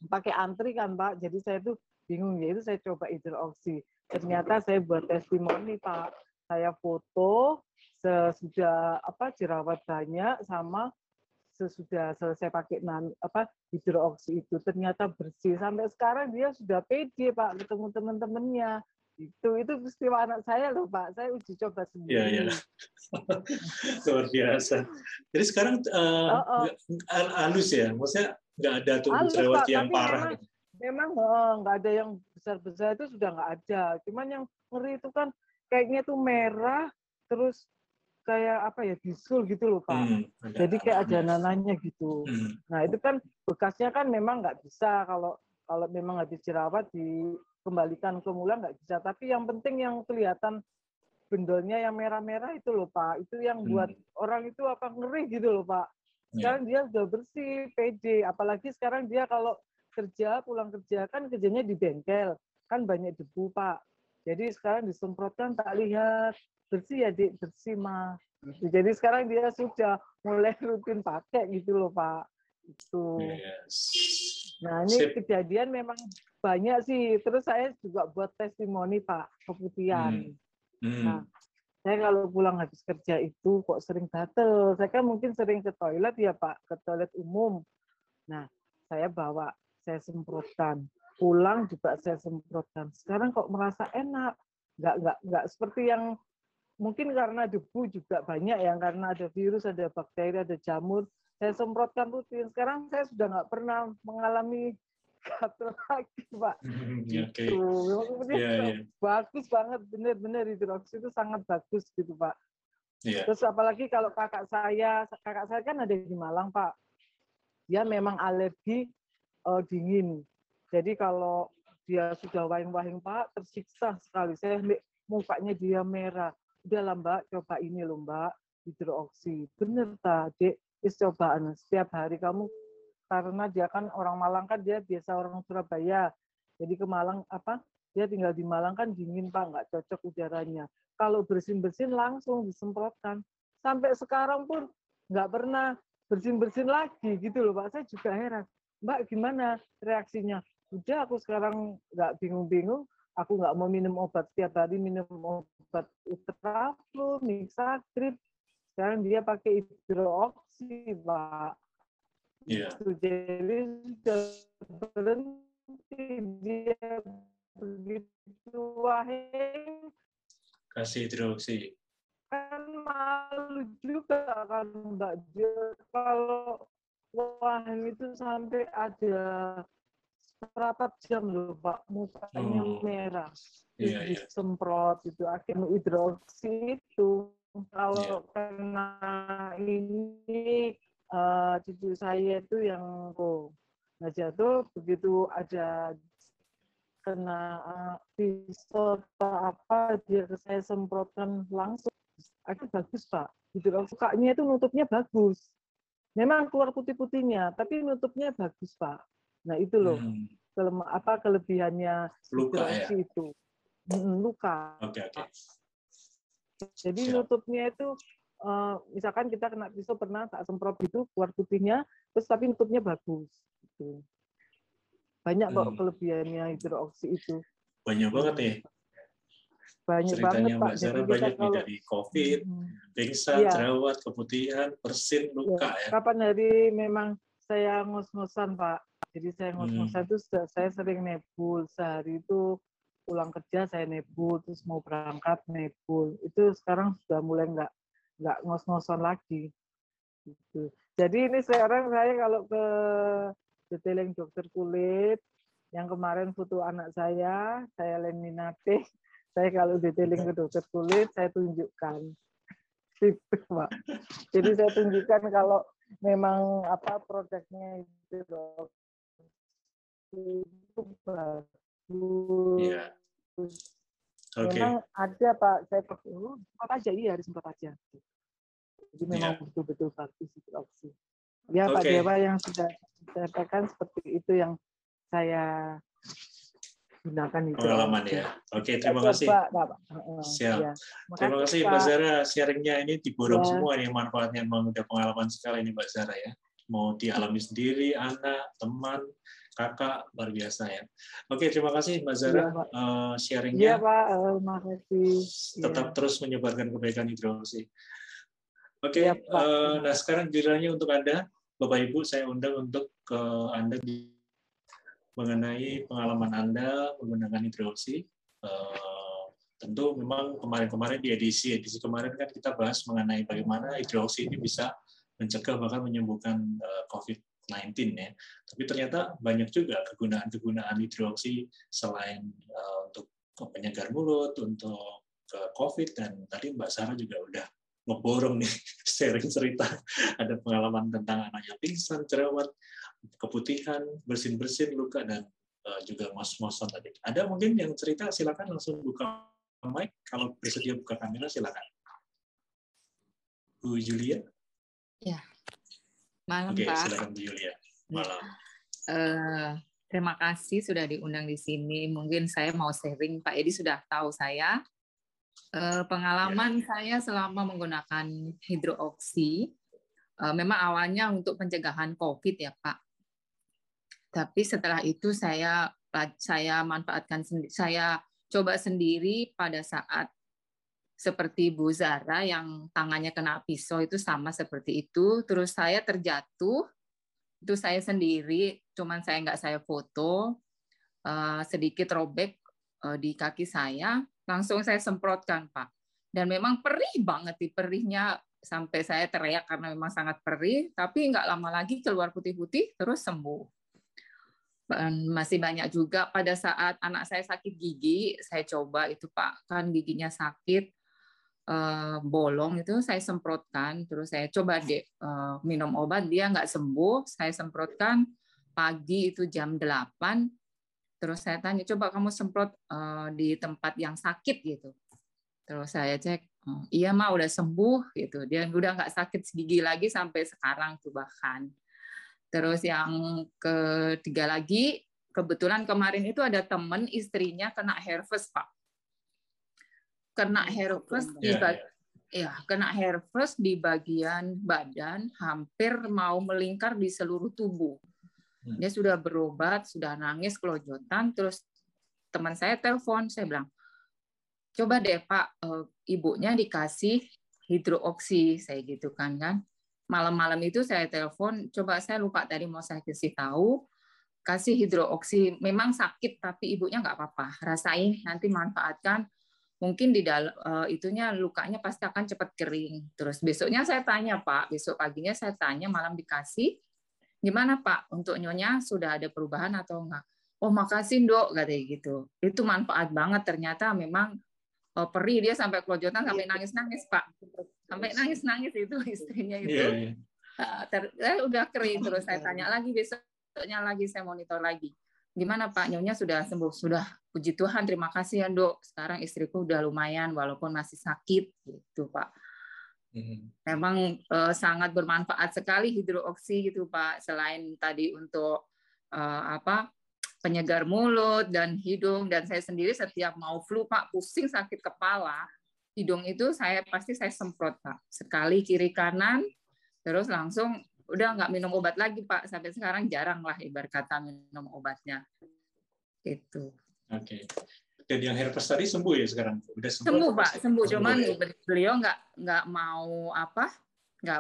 pakai antri kan Pak. Jadi saya tuh bingung ya, itu saya coba hidroksi. Ternyata saya buat testimoni Pak. Saya foto sesudah jerawat banyak sama sesudah selesai pakai hidroksi itu ternyata bersih. Sampai sekarang dia sudah pede Pak ketemu teman-temannya. Itu peristiwa anak saya loh Pak. Saya uji coba sendiri. Iya. Luar biasa. Jadi sekarang halus ya, maksudnya nggak ada tumbuh jerawat yang parah. Memang nggak ada yang besar-besar itu sudah nggak ada. Cuman yang ngeri itu kan kayaknya tuh merah terus kayak bisul gitu loh Pak. Jadi kayak ada nanahnya gitu. Nah itu kan bekasnya kan memang nggak bisa kalau memang habis jerawat dikembalikan ke mula nggak bisa. Tapi yang penting yang kelihatan bendolnya yang merah-merah itu loh Pak. Itu yang buat orang itu ngeri gitu loh Pak. Sekarang dia sudah bersih, pede. Apalagi sekarang dia kalau pulang kerja kan kerjanya di bengkel. Kan banyak debu Pak. Jadi sekarang disemprotkan tak lihat. Bersih ya Dik, bersih mah. Jadi sekarang dia sudah mulai rutin pakai gitu loh Pak. Itu. Nah ini kejadian memang banyak sih. Terus saya juga buat testimoni Pak, keputihan. Nah, saya kalau pulang habis kerja itu kok sering gatel. Saya kan mungkin sering ke toilet ya Pak, ke toilet umum. Nah, saya semprotkan. Pulang juga saya semprotkan. Sekarang kok merasa enak. Nggak seperti yang mungkin karena debu juga banyak ya, karena ada virus, ada bakteri, ada jamur. Saya semprotkan rutin. Sekarang saya sudah nggak pernah mengalami gatal lagi, Pak. Gitu. Bagus banget, benar-benar hidroksi itu sangat bagus gitu, Pak. Terus apalagi kalau kakak saya kan ada di Malang, Pak. Dia memang alergi dingin. Jadi kalau dia sudah wahing-wahing Pak, tersiksa sekali. Saya mukanya dia merah. Udah lah Mbak, coba ini loh Mbak, hidroksi. Bener Dek, cobaan. Setiap hari kamu, karena dia kan orang Malang kan dia biasa orang Surabaya. Jadi ke Malang dia tinggal di Malang kan dingin Pak, nggak cocok udaranya. Kalau bersin-bersin langsung disemprotkan. Sampai sekarang pun nggak pernah bersin-bersin lagi gitu loh Pak. Saya juga heran. Mbak gimana reaksinya? Udah aku sekarang nggak bingung-bingung, aku nggak mau minum obat setiap hari, minum obat Ultraflu, Mixagrip. Sekarang dia pakai hidroksi, Pak. Jadi sudah berhenti dia begitu wahing. Kasih hidroksi. Kan malu juga kan Mbak. Kalau Wah, itu sampai ada berapa jam loh Pak, mukanya merah. Disemprot itu akhirnya hidroksi itu. Kalau kena ini cucu saya itu yang jatuh begitu ada kena pisau atau apa dia saya semprotkan langsung. Akhirnya bagus Pak. Hidroksinya itu nutupnya bagus. Memang keluar putih-putihnya, tapi nutupnya bagus, Pak. Nah, itu loh. Kelebihannya hidroksi itu. Luka. Jadi nutupnya itu, misalkan kita kena pisau pernah tak semprot itu, keluar putihnya, terus tapi nutupnya bagus. Gitu. Banyak kok kelebihannya hidroksi itu. Banyak banget ya. Banyak ceritanya banget, Pak. Mbak Zara banyak nih dari COVID, pingsan, jerawat, keputihan, bersin, luka ya. Kapan hari memang saya ngos-ngosan Pak. Jadi saya ngos-ngosan itu saya sering nebul. Sehari itu pulang kerja saya nebul, terus mau berangkat nebul. Itu sekarang sudah mulai nggak ngos-ngosan lagi. Gitu. Jadi ini sekarang saya kalau ke detailing dokter kulit, yang kemarin foto anak saya laminate. Saya kalau detailing ke dokter kulit, saya tunjukkan. Gitu, Pak. Jadi saya tunjukkan kalau memang produknya itu bagus. Yeah. Memang ada Pak, saya semprot aja, iya harus semprot aja. Jadi memang betul-betul bagus hidroksi. Ya Pak Dewa yang sudah disampaikan seperti itu yang saya gunakan itu. Pengalaman ya. Oke, terima kasih. Siap. Ya. Terima kasih Mbak Zara, sharingnya ini diborong semua nih manfaatnya, memang udah pengalaman sekali ini Mbak Zara ya. Mau dialami sendiri, anak, teman, kakak, luar biasa ya. Oke, terima kasih Mbak Zara sharingnya. Iya Pak, terima kasih. Tetap terus menyebarkan kebaikan hidroksi. Oke, nah sekarang gilirannya untuk Anda, Bapak Ibu, saya undang untuk Anda mengenai pengalaman Anda menggunakan hidroksi. Tentu memang kemarin-kemarin di edisi kemarin kan kita bahas mengenai bagaimana hidroksi ini bisa mencegah bahkan menyembuhkan COVID-19 ya. Tapi ternyata banyak juga kegunaan hidroksi selain untuk penyegar mulut, untuk COVID, dan tadi Mbak Sarah juga udah ngeborong nih sharing cerita, ada pengalaman tentang anaknya pingsan, jerawat, keputihan, bersin-bersin, luka, dan juga ngos-ngosan tadi. Ada mungkin yang cerita, silakan langsung buka mic, kalau bersedia buka kamera silakan. Bu Julia? Ya, malam Oke, Pak. silakan Bu Julia. Malam. Terima kasih sudah diundang di sini. Mungkin saya mau sharing, Pak Edi sudah tahu saya. Pengalaman saya selama menggunakan hidroksi, memang awalnya untuk pencegahan COVID ya Pak. Tapi setelah itu saya manfaatkan, saya coba sendiri pada saat seperti Bu Zara yang tangannya kena pisau itu sama seperti itu. Terus saya terjatuh, itu saya sendiri, cuman saya nggak saya foto, sedikit robek di kaki saya. Langsung saya semprotkan, Pak. Dan memang perih banget, perihnya sampai saya teriak karena memang sangat perih, tapi nggak lama lagi keluar putih-putih, terus sembuh. Dan masih banyak juga pada saat anak saya sakit gigi, saya coba itu Pak, kan giginya sakit, bolong itu saya semprotkan, terus saya coba minum obat, dia nggak sembuh, saya semprotkan pagi itu jam 8, terus saya tanya, coba kamu semprot di tempat yang sakit gitu. Terus saya cek, iya mah udah sembuh gitu. Dia udah nggak sakit gigi lagi sampai sekarang tuh bahkan. Terus yang ketiga lagi, kebetulan kemarin itu ada temen istrinya kena herpes Pak. Kena herpes kena herpes di bagian badan, hampir mau melingkar di seluruh tubuh. Dia sudah berobat, sudah nangis, kelojotan, terus teman saya telepon, saya bilang, coba deh Pak, ibunya dikasih hidroksi, saya gitu kan. Malam-malam itu saya telepon, coba saya lupa tadi mau saya kasih tahu, kasih hidroksi, memang sakit tapi ibunya nggak apa-apa, rasain, nanti manfaatkan, mungkin di dalam itunya lukanya pasti akan cepat kering. Terus besoknya saya tanya Pak, besok paginya saya tanya, malam dikasih, gimana Pak, untuk Nyonya sudah ada perubahan atau enggak? Oh makasih Dok, katanya gitu. Itu manfaat banget, ternyata memang perih, dia sampai kelojotan, sampai nangis-nangis Pak. Sampai nangis-nangis itu istrinya itu. Udah kering, terus saya tanya lagi, besoknya lagi saya monitor lagi. Gimana Pak, Nyonya sudah sembuh? Sudah, puji Tuhan, terima kasih ya Dok. Sekarang istriku udah lumayan, walaupun masih sakit, gitu Pak. Memang sangat bermanfaat sekali hidroksi gitu Pak. Selain tadi untuk penyegar mulut dan hidung, dan saya sendiri setiap mau flu Pak, pusing sakit kepala, hidung itu saya semprot Pak. Sekali kiri kanan, terus langsung udah nggak minum obat lagi Pak. Sampai sekarang jarang lah ibarat kata minum obatnya. Itu. Oke. Dan yang herpes tadi sembuh ya sekarang? Udah sembuh Pak, sembuh. Cuman ya? Beliau nggak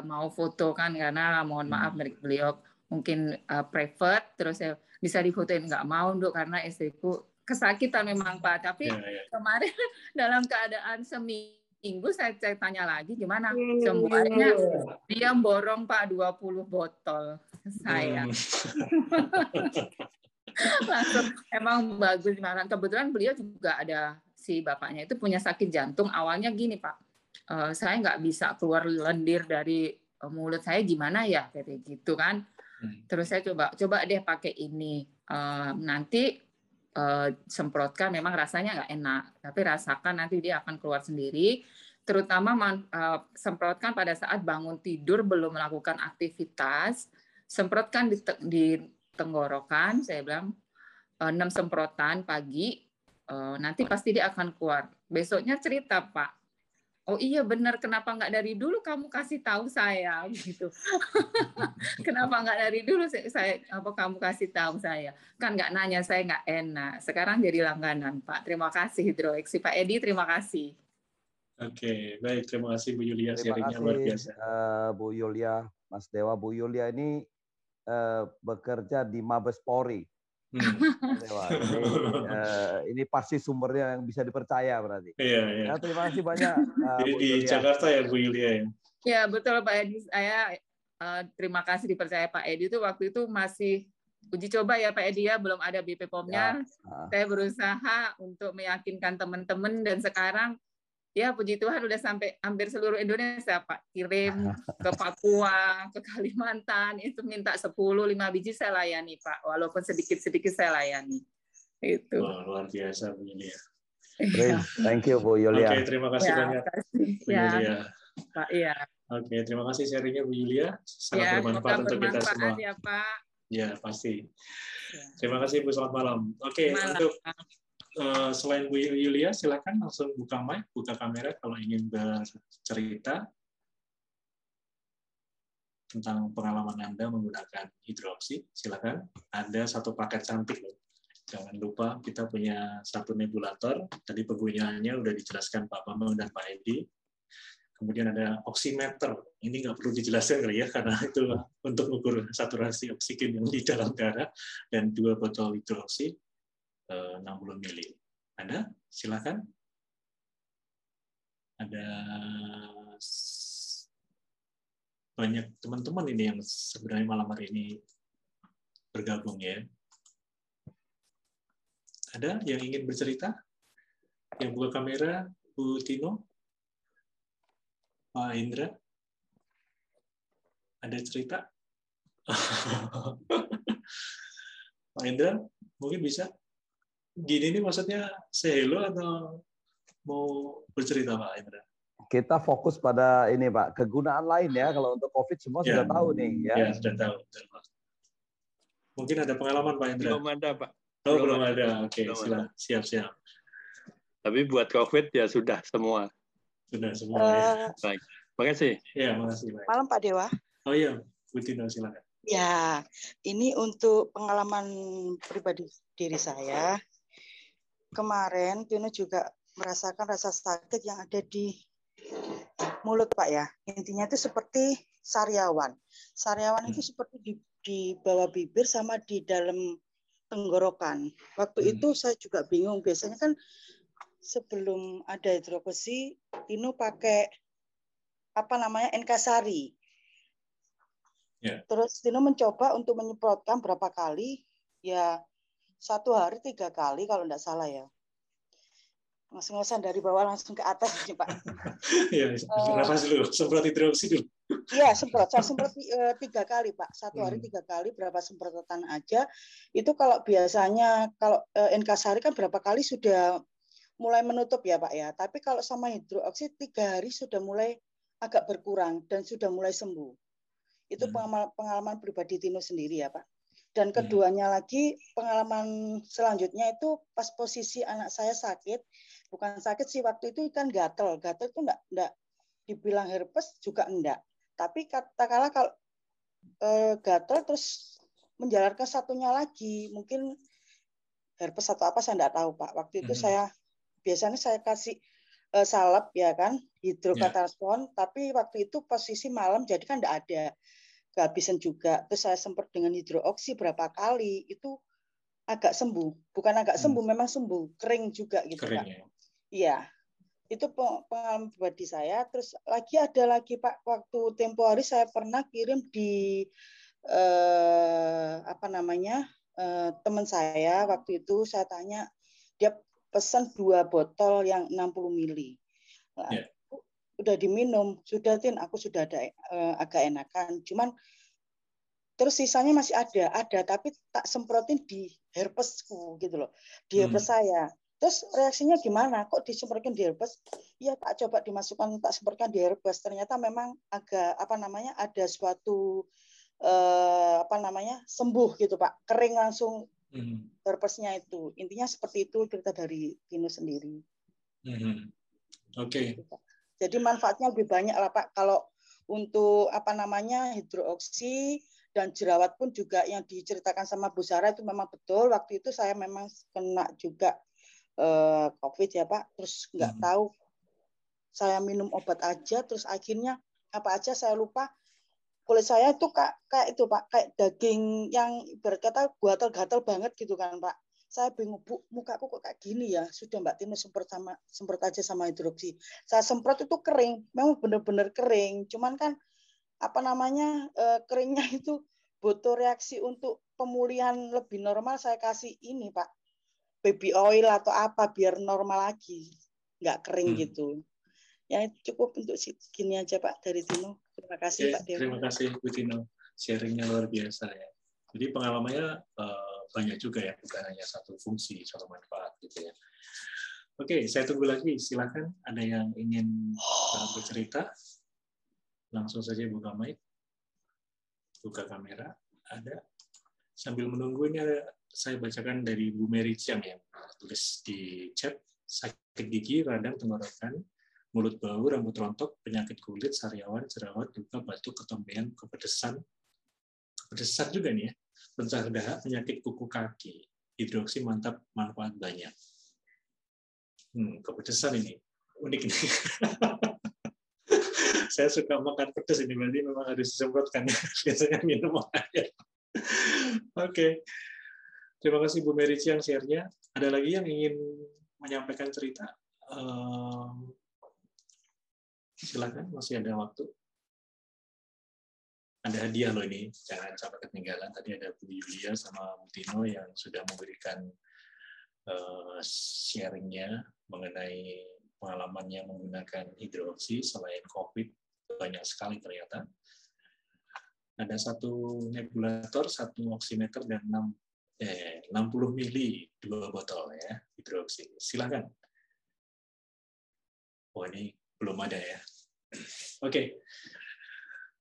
mau foto kan, karena mohon maaf beliau mungkin private, terus saya bisa difotoin, nggak mau Dok, karena istriku kesakitan memang Pak. Tapi kemarin dalam keadaan seminggu saya tanya lagi gimana sembuhannya, dia borong Pak 20 botol saya. Langsung emang bagus. Kebetulan beliau juga ada, si bapaknya itu punya sakit jantung. Awalnya gini Pak, saya nggak bisa keluar lendir dari mulut saya, gimana ya kayak gitu kan. Terus saya coba deh pakai ini, nanti semprotkan, memang rasanya nggak enak, tapi rasakan nanti dia akan keluar sendiri. Terutama semprotkan pada saat bangun tidur belum melakukan aktivitas, semprotkan di tenggorokan, saya bilang 6 semprotan pagi, nanti pasti dia akan keluar. Besoknya cerita Pak, oh iya benar, kenapa nggak dari dulu kamu kasih tahu saya gitu. Kenapa nggak dari dulu kamu kasih tahu saya, kan nggak nanya, saya nggak enak. Sekarang jadi langganan Pak. Terima kasih hidroksi Pak Edi, terima kasih. Oke, baik, terima kasih Bu Yulia, sharingnya luar biasa. Bu Yulia, Mas Dewa. Bu Yulia ini bekerja di Mabes Polri. Dewa. Ini pasti sumbernya yang bisa dipercaya berarti. Iya. Ya, terima kasih banyak. Jadi di Jakarta ya Bu Yulia ya? Ya betul Pak Edi. Saya terima kasih dipercaya Pak Edi, itu waktu itu masih uji coba ya Pak Edi ya, belum ada BP POM-nya. Saya berusaha untuk meyakinkan teman-teman, dan sekarang ya puji Tuhan udah sampai hampir seluruh Indonesia Pak. Kirim ke Papua, ke Kalimantan, itu minta 10-5 biji saya layani Pak. Walaupun sedikit-sedikit saya layani. Itu. Luar biasa Bu Yulia. Thank you Bu Yulia. Oke, terima kasih banyak Bu Yulia. Pak, iya. Oke, terima kasih sharingnya Bu Yulia. Sangat bermanfaat untuk kita semua. Ya Pak. Ya, pasti. Terima kasih Bu, selamat malam. Oke, untuk selain Bu Yulia, silakan langsung buka mic, buka kamera kalau ingin bercerita tentang pengalaman Anda menggunakan hidroksi. Silakan. Ada satu paket cantik loh. Jangan lupa kita punya satu nebulator. Tadi penggunaannya udah dijelaskan Pak Bambang dan Pak Edi. Kemudian ada oximeter. Ini nggak perlu dijelaskan kali ya, karena itu untuk mengukur saturasi oksigen yang di dalam darah, dan 2 botol hidroksi 60 ml. Ada? Silakan. Ada banyak teman-teman ini yang sebenarnya malam hari ini bergabung ya. Ada yang ingin bercerita? Yang buka kamera, Bu Tino? Pak Indra? Ada cerita? Pak Indra, mungkin bisa? Gini nih maksudnya say hello atau mau bercerita Pak Indra? Kita fokus pada ini Pak, kegunaan lain ya. Kalau untuk COVID semua sudah tahu nih ya. Ya, sudah tahu. Mungkin ada pengalaman Pak Indra? Belum ada Pak. Oh, belum ada. Oke, siap. Tapi buat COVID ya sudah semua. Sudah semua ya. Baik. Makasih. Ya, makasih. Baik. Malam Pak Dewa. Oh iya, Bu Tino silakan. Ya, ini untuk pengalaman pribadi diri saya. Kemarin Tino juga merasakan rasa sakit yang ada di mulut Pak ya. Intinya itu seperti sariawan. Sariawan itu seperti di bawah bibir sama di dalam tenggorokan. Waktu itu saya juga bingung. Biasanya kan sebelum ada hidroksi, Tino pakai Nkasari. Terus Tino mencoba untuk menyemprotkan berapa kali, ya 1 hari 3 kali kalau tidak salah ya. Ngos-ngosan dari bawah langsung ke atas nih Pak. Iya, nafas dulu, semprot hidroksi dulu. Iya, saya semprot 3 kali Pak. 1 hari 3 kali, berapa semprotan aja. Itu kalau biasanya, kalau Nkasari kan berapa kali sudah mulai menutup ya Pak ya. Tapi kalau sama hidroksi 3 hari sudah mulai agak berkurang dan sudah mulai sembuh. Itu pengalaman pribadi Tino sendiri ya Pak. Dan keduanya lagi, pengalaman selanjutnya itu pas posisi anak saya sakit, bukan sakit sih, waktu itu kan gatel. Gatel itu enggak dibilang herpes juga enggak. Tapi katakanlah kalau gatel terus menjalarkan satunya lagi, mungkin herpes atau apa saya enggak tahu Pak. Waktu itu biasanya saya kasih salep ya kan, hidrokataspon, tapi waktu itu posisi malam jadi kan enggak ada. Kehabisan juga. Terus saya semprot dengan hidrooksi berapa kali, itu agak sembuh. Bukan agak sembuh, memang sembuh. Kering juga gitu Pak. Iya. Itu pengalaman pribadi saya. Terus ada lagi Pak, waktu tempo hari saya pernah kirim di teman saya. Waktu itu saya tanya, dia pesan 2 botol yang 60 mili. Udah diminum, sudah Tin, aku sudah ada agak enakan. Cuman terus sisanya masih ada, tapi tak semprotin di herpesku gitu loh, di herpes saya. Terus reaksinya gimana? Kok disemprotkan di herpes? Iya Pak, coba dimasukkan, tak semprotkan di herpes. Ternyata memang agak ada suatu sembuh gitu Pak, kering langsung herpesnya itu. Intinya seperti itu cerita dari Tino sendiri. Oke. Jadi manfaatnya lebih banyak lah Pak. Kalau untuk hidrooksi dan jerawat pun juga yang diceritakan sama Bu Sarah itu memang betul. Waktu itu saya memang kena juga COVID ya Pak. Terus nggak tahu, saya minum obat aja, terus akhirnya apa aja saya lupa. Kulit saya itu kayak itu Pak, kayak daging yang ibarat kata gatal-gatal banget gitu kan Pak. Saya bingung, Bu, mukaku kok kayak gini ya. Sudah Mbak Tino semprot aja sama hidroksi. Saya semprot itu kering, memang benar-benar kering. Cuman kan keringnya itu butuh reaksi untuk pemulihan lebih normal. Saya kasih ini Pak, baby oil atau apa biar normal lagi, nggak kering gitu. Ya cukup untuk segini aja Pak dari Tino. Terima kasih Pak Dewa. Terima kasih Bu Tino, sharingnya luar biasa ya. Jadi pengalamannya banyak juga ya, bukan hanya satu fungsi, satu manfaat gitu ya. Oke, saya tunggu lagi. Silakan, ada yang ingin bercerita? Langsung saja buka mic, buka kamera. Ada. Sambil menunggu ini saya bacakan dari Bu Mary Chiang yang tulis di chat. Sakit gigi, radang tenggorokan, mulut bau, rambut rontok, penyakit kulit, sariawan, jerawat, luka, batuk, ketombean, kepedesan juga nih ya. Pencah dahak, penyakit kuku kaki, hidroksi mantap, manfaat banyak. Kepedesan ini unik nih. Saya suka makan pedas ini, berarti memang harus disemprotkan. Biasanya minum air. Oke. Terima kasih Bu Mary Chiang share-nya. Ada lagi yang ingin menyampaikan cerita? Silakan, masih ada waktu. Ada hadiah loh ini, jangan sampai ketinggalan. Tadi ada Bu Yulia sama Bu Tino yang sudah memberikan sharingnya mengenai pengalamannya menggunakan hidroksi selain COVID. Banyak sekali ternyata. Ada 1 nebulator, 1 oximeter, dan 60 mili 2 botol ya hidroksi. Silakan. Oh ini belum ada ya. Oke.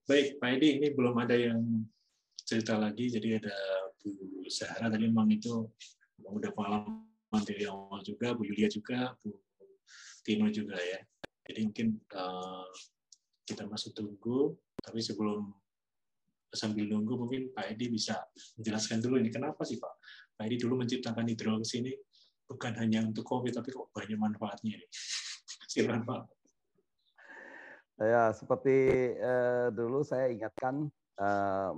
Baik, Pak Edi, ini belum ada yang cerita lagi, jadi ada Bu Zahra tadi memang itu udah pengalaman dari awal juga, Bu Yulia juga, Bu Tino juga ya. Jadi mungkin kita masih tunggu, tapi sambil nunggu mungkin Pak Edi bisa menjelaskan dulu ini kenapa sih Pak Edi dulu menciptakan hidroksi ini bukan hanya untuk COVID, tapi kok banyak manfaatnya ini. Silakan Pak. Ya, seperti dulu saya ingatkan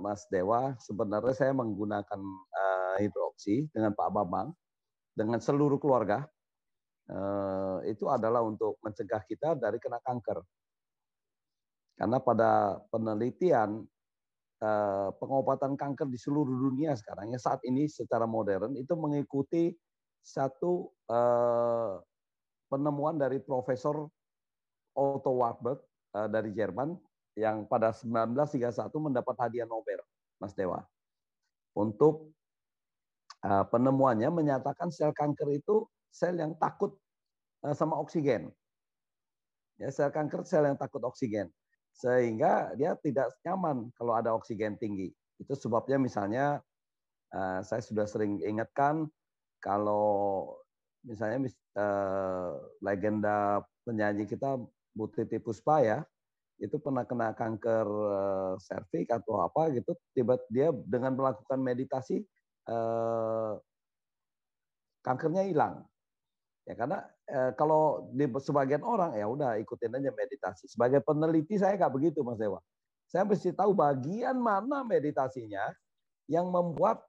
Mas Dewa, sebenarnya saya menggunakan hidroksi dengan Pak Bambang, dengan seluruh keluarga, itu adalah untuk mencegah kita dari kena kanker. Karena pada penelitian pengobatan kanker di seluruh dunia sekarang ya saat ini secara modern itu mengikuti satu penemuan dari Profesor Otto Warburg dari Jerman yang pada 1931 mendapat hadiah Nobel, Mas Dewa. Untuk penemuannya menyatakan sel kanker itu sel yang takut sama oksigen. Ya, sel kanker sel yang takut oksigen. Sehingga dia tidak nyaman kalau ada oksigen tinggi. Itu sebabnya misalnya saya sudah sering ingatkan kalau misalnya legenda penyanyi kita Bu Titi Puspa ya, itu pernah kena kanker serviks atau apa gitu, tiba dia dengan melakukan meditasi kankernya hilang. Ya karena kalau di sebagian orang ya udah ikutin aja meditasi. Sebagai peneliti saya nggak begitu Mas Dewa. Saya mesti tahu bagian mana meditasinya yang membuat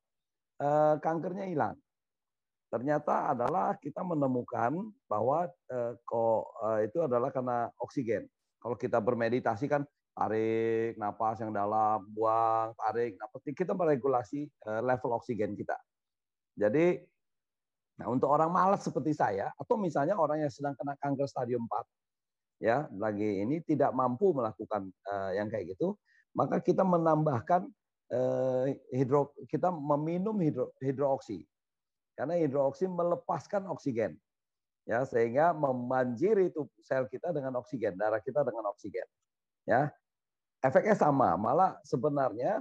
kankernya hilang. Ternyata adalah kita menemukan bahwa itu adalah karena oksigen. Kalau kita bermeditasi kan tarik napas yang dalam, buang, tarik napas, kita meregulasi level oksigen kita. Jadi, nah untuk orang malas seperti saya, atau misalnya orang yang sedang kena kanker stadium 4, ya lagi ini tidak mampu melakukan yang kayak gitu, maka kita menambahkan kita meminum hidroksi. Karena hidroksi melepaskan oksigen, ya sehingga membanjiri itu sel kita dengan oksigen, darah kita dengan oksigen, ya efeknya sama. Malah sebenarnya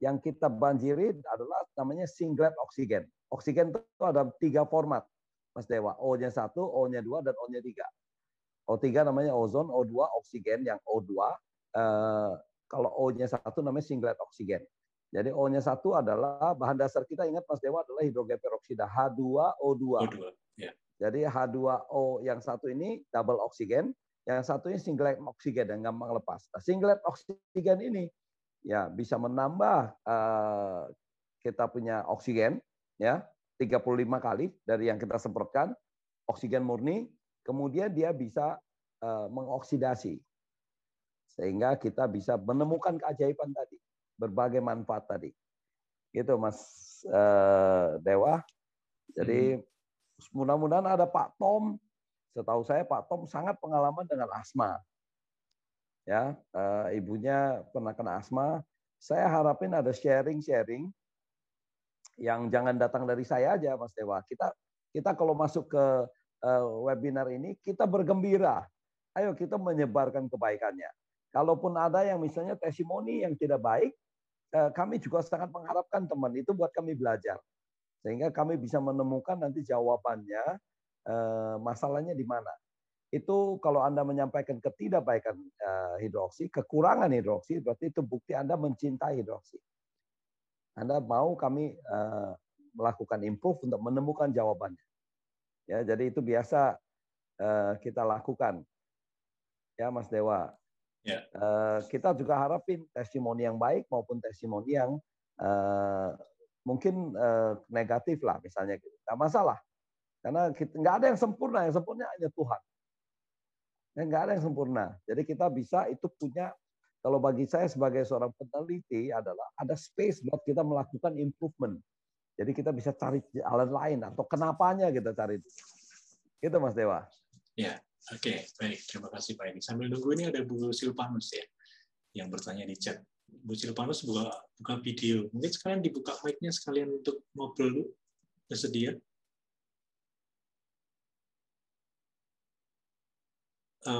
yang kita banjiri adalah namanya singlet oksigen. Oksigen itu ada 3 format, Mas Dewa. O-nya 1, O-nya 2, dan O-nya 3. O3 namanya ozon, O2 oksigen yang O2. Kalau O-nya 1 namanya singlet oksigen. Jadi O-nya 1 adalah bahan dasar kita, ingat Mas Dewa, adalah hidrogen peroksida H2O2. Ya. Jadi H2O yang satu ini double oksigen, yang satunya singlet oksigen yang gampang lepas. Nah, singlet oksigen ini ya bisa menambah kita punya oksigen ya 35 kali dari yang kita semprotkan, oksigen murni, kemudian dia bisa mengoksidasi. Sehingga kita bisa menemukan keajaiban tadi. Berbagai manfaat tadi. Gitu Mas Dewa. Jadi mudah-mudahan ada Pak Tom. Setahu saya Pak Tom sangat pengalaman dengan asma. Ya, ibunya pernah kena asma. Saya harapin ada sharing-sharing yang jangan datang dari saya aja Mas Dewa. Kita kalau masuk ke webinar ini kita bergembira. Ayo kita menyebarkan kebaikannya. Kalaupun ada yang misalnya testimoni yang tidak baik, kami juga sangat mengharapkan teman itu buat kami belajar. Sehingga kami bisa menemukan nanti jawabannya, masalahnya di mana. Itu kalau Anda menyampaikan ketidakbaikan hidroksi, kekurangan hidroksi, berarti itu bukti Anda mencintai hidroksi. Anda mau kami melakukan improve untuk menemukan jawabannya. Ya, jadi itu biasa kita lakukan. Ya, Mas Dewa. Ya. Kita juga harapin testimoni yang baik maupun testimoni yang mungkin negatif lah misalnya. Nggak masalah. Karena nggak ada yang sempurna hanya Tuhan. Nggak ada yang sempurna. Jadi kita bisa itu punya, kalau bagi saya sebagai seorang peneliti adalah ada space buat kita melakukan improvement. Jadi kita bisa cari jalan lain atau kenapanya kita cari. Gitu Mas Dewa. Ya. Oke, baik. Terima kasih Pak Edi. Sambil nunggu ini ada Bu Silvanus ya, yang bertanya di chat. Bu Silvanus buka video. Mungkin sekalian dibuka mic-nya sekalian untuk ngobrol dulu. Bersedia?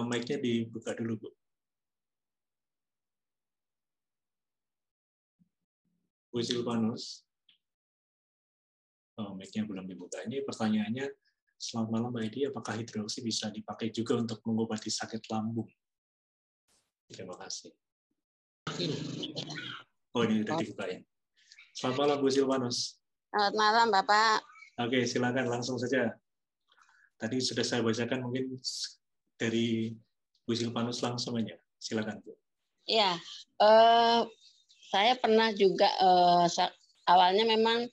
Mic-nya dibuka dulu, Bu. Bu Silvanus. Mic-nya belum dibuka. Ini pertanyaannya, selamat malam Mbak Edi, apakah hidroksi bisa dipakai juga untuk mengobati sakit lambung? Terima kasih. Oh, ini sudah dibukain. Selamat malam Bu Silvanus. Selamat malam Bapak. Oke, silakan langsung saja. Tadi sudah saya bacakan, mungkin dari Bu Silvanus langsung aja. Silakan Bu. Iya, saya pernah juga awalnya memang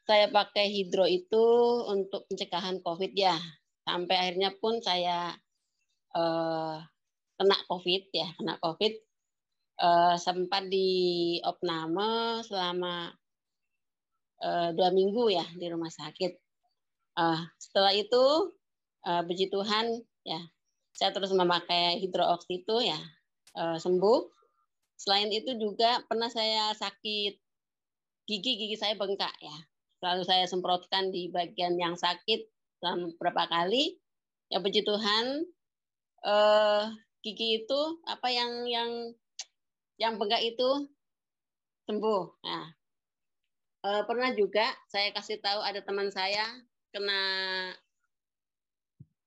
saya pakai hidro itu untuk pencegahan COVID ya. Sampai akhirnya pun saya kena COVID ya, sempat di opname selama 2 minggu ya di rumah sakit. Setelah itu puji Tuhan ya saya terus memakai hidrooksi itu ya sembuh. Selain itu juga pernah saya sakit gigi saya bengkak ya. Lalu saya semprotkan di bagian yang sakit beberapa kali. Ya puji Tuhan gigi itu apa yang bengkak itu sembuh. Nah, pernah juga saya kasih tahu ada teman saya kena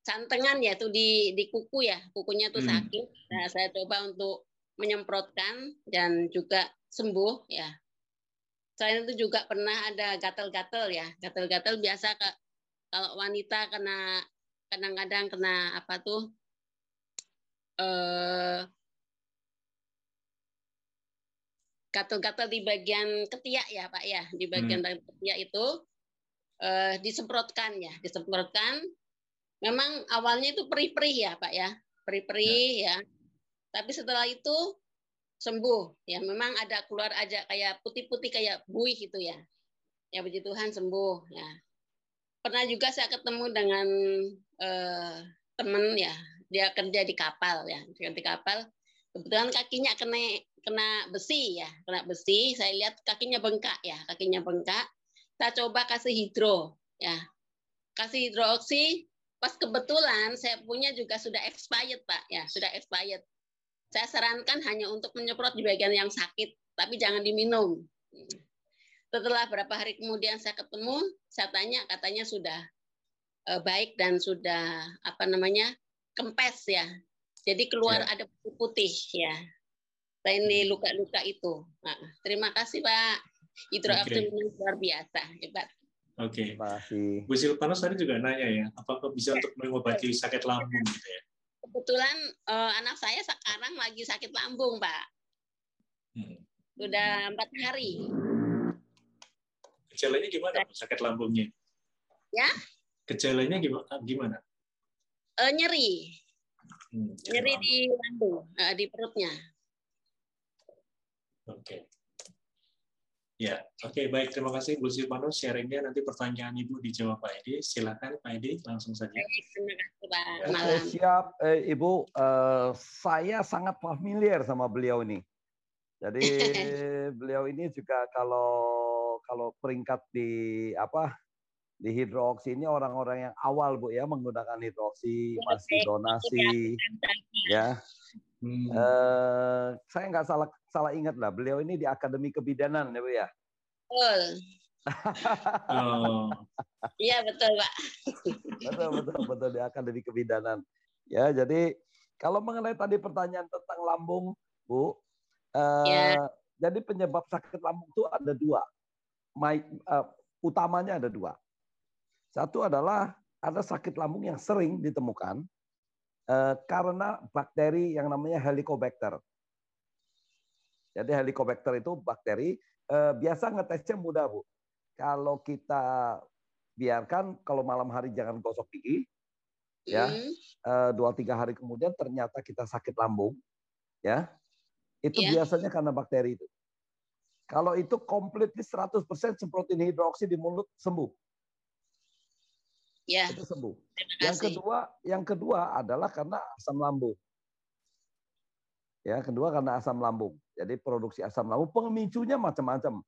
santengan ya tuh di kuku ya, kukunya tuh sakit. Nah, saya coba untuk menyemprotkan dan juga sembuh ya. Selain itu juga pernah ada gatal-gatal ya, gatal-gatal biasa kalau wanita kena kadang-kadang kena apa tuh gatal-gatal di bagian ketiak ya Pak ya, di bagian ketiak itu disemprotkan ya, disemprotkan. Memang awalnya itu perih-perih ya Pak ya, perih-perih ya. Tapi setelah itu sembuh ya, memang ada keluar aja kayak putih-putih kayak buih gitu ya. Ya puji Tuhan sembuh ya. Pernah juga saya ketemu dengan teman ya, dia kerja di kapal ya, di kapal. Kebetulan kakinya kena besi ya, kena besi. Saya lihat kakinya bengkak ya, kakinya bengkak. Saya coba kasih hidro ya, kasih hidrooksi. Pas kebetulan saya punya juga sudah expired Pak ya, sudah expired. Saya sarankan hanya untuk menyemprot di bagian yang sakit, tapi jangan diminum. Setelah berapa hari kemudian saya ketemu, saya tanya, katanya sudah baik dan sudah apa namanya kempes ya. Jadi keluar ada putih ya. Ini luka-luka itu. Nah, terima kasih Pak. Hidroaktif luar biasa, hebat. Oke. Bu Silvanos tadi juga nanya ya, apakah bisa untuk mengobati sakit lambung gitu ya? Kebetulan anak saya sekarang lagi sakit lambung, Pak. Sudah 4 hari. Gejalanya gimana, sakit lambungnya? Ya? Gejalanya gimana? Nyeri. Nyeri di lambung, di perutnya. Oke. Ya, oke, baik. Terima kasih Bu Silvanos sharingnya. Nanti pertanyaan Ibu dijawab Pak Edi. Silakan Pak Edi, langsung saja. Terima kasih Pak. Oke, siap. Ibu, saya sangat familiar sama beliau ini. Jadi beliau ini juga kalau peringkat di hidrooksi ini orang-orang yang awal Bu ya menggunakan hidrooksi, masih donasi ya. Saya nggak salah ingat lah, beliau ini di Akademi Kebidanan ya Bu ya. Betul. Iya betul Pak. betul di Akademi Kebidanan. Ya jadi kalau mengenai tadi pertanyaan tentang lambung Bu, jadi penyebab sakit lambung itu ada 2, utamanya ada 2. Satu adalah ada sakit lambung yang sering ditemukan karena bakteri yang namanya Helicobacter. Jadi Helicobacter itu bakteri biasa ngetesnya mudah Bu. Kalau kita biarkan kalau malam hari jangan gosok gigi, ya 2-3 hari kemudian ternyata kita sakit lambung, ya itu biasanya karena bakteri itu. Kalau itu completely 100% semprotin hidroksi di mulut sembuh. Ya. Itu sembuh. Yang kedua adalah karena asam lambung. Ya, kedua karena asam lambung. Jadi produksi asam lambung pemicunya macam-macam.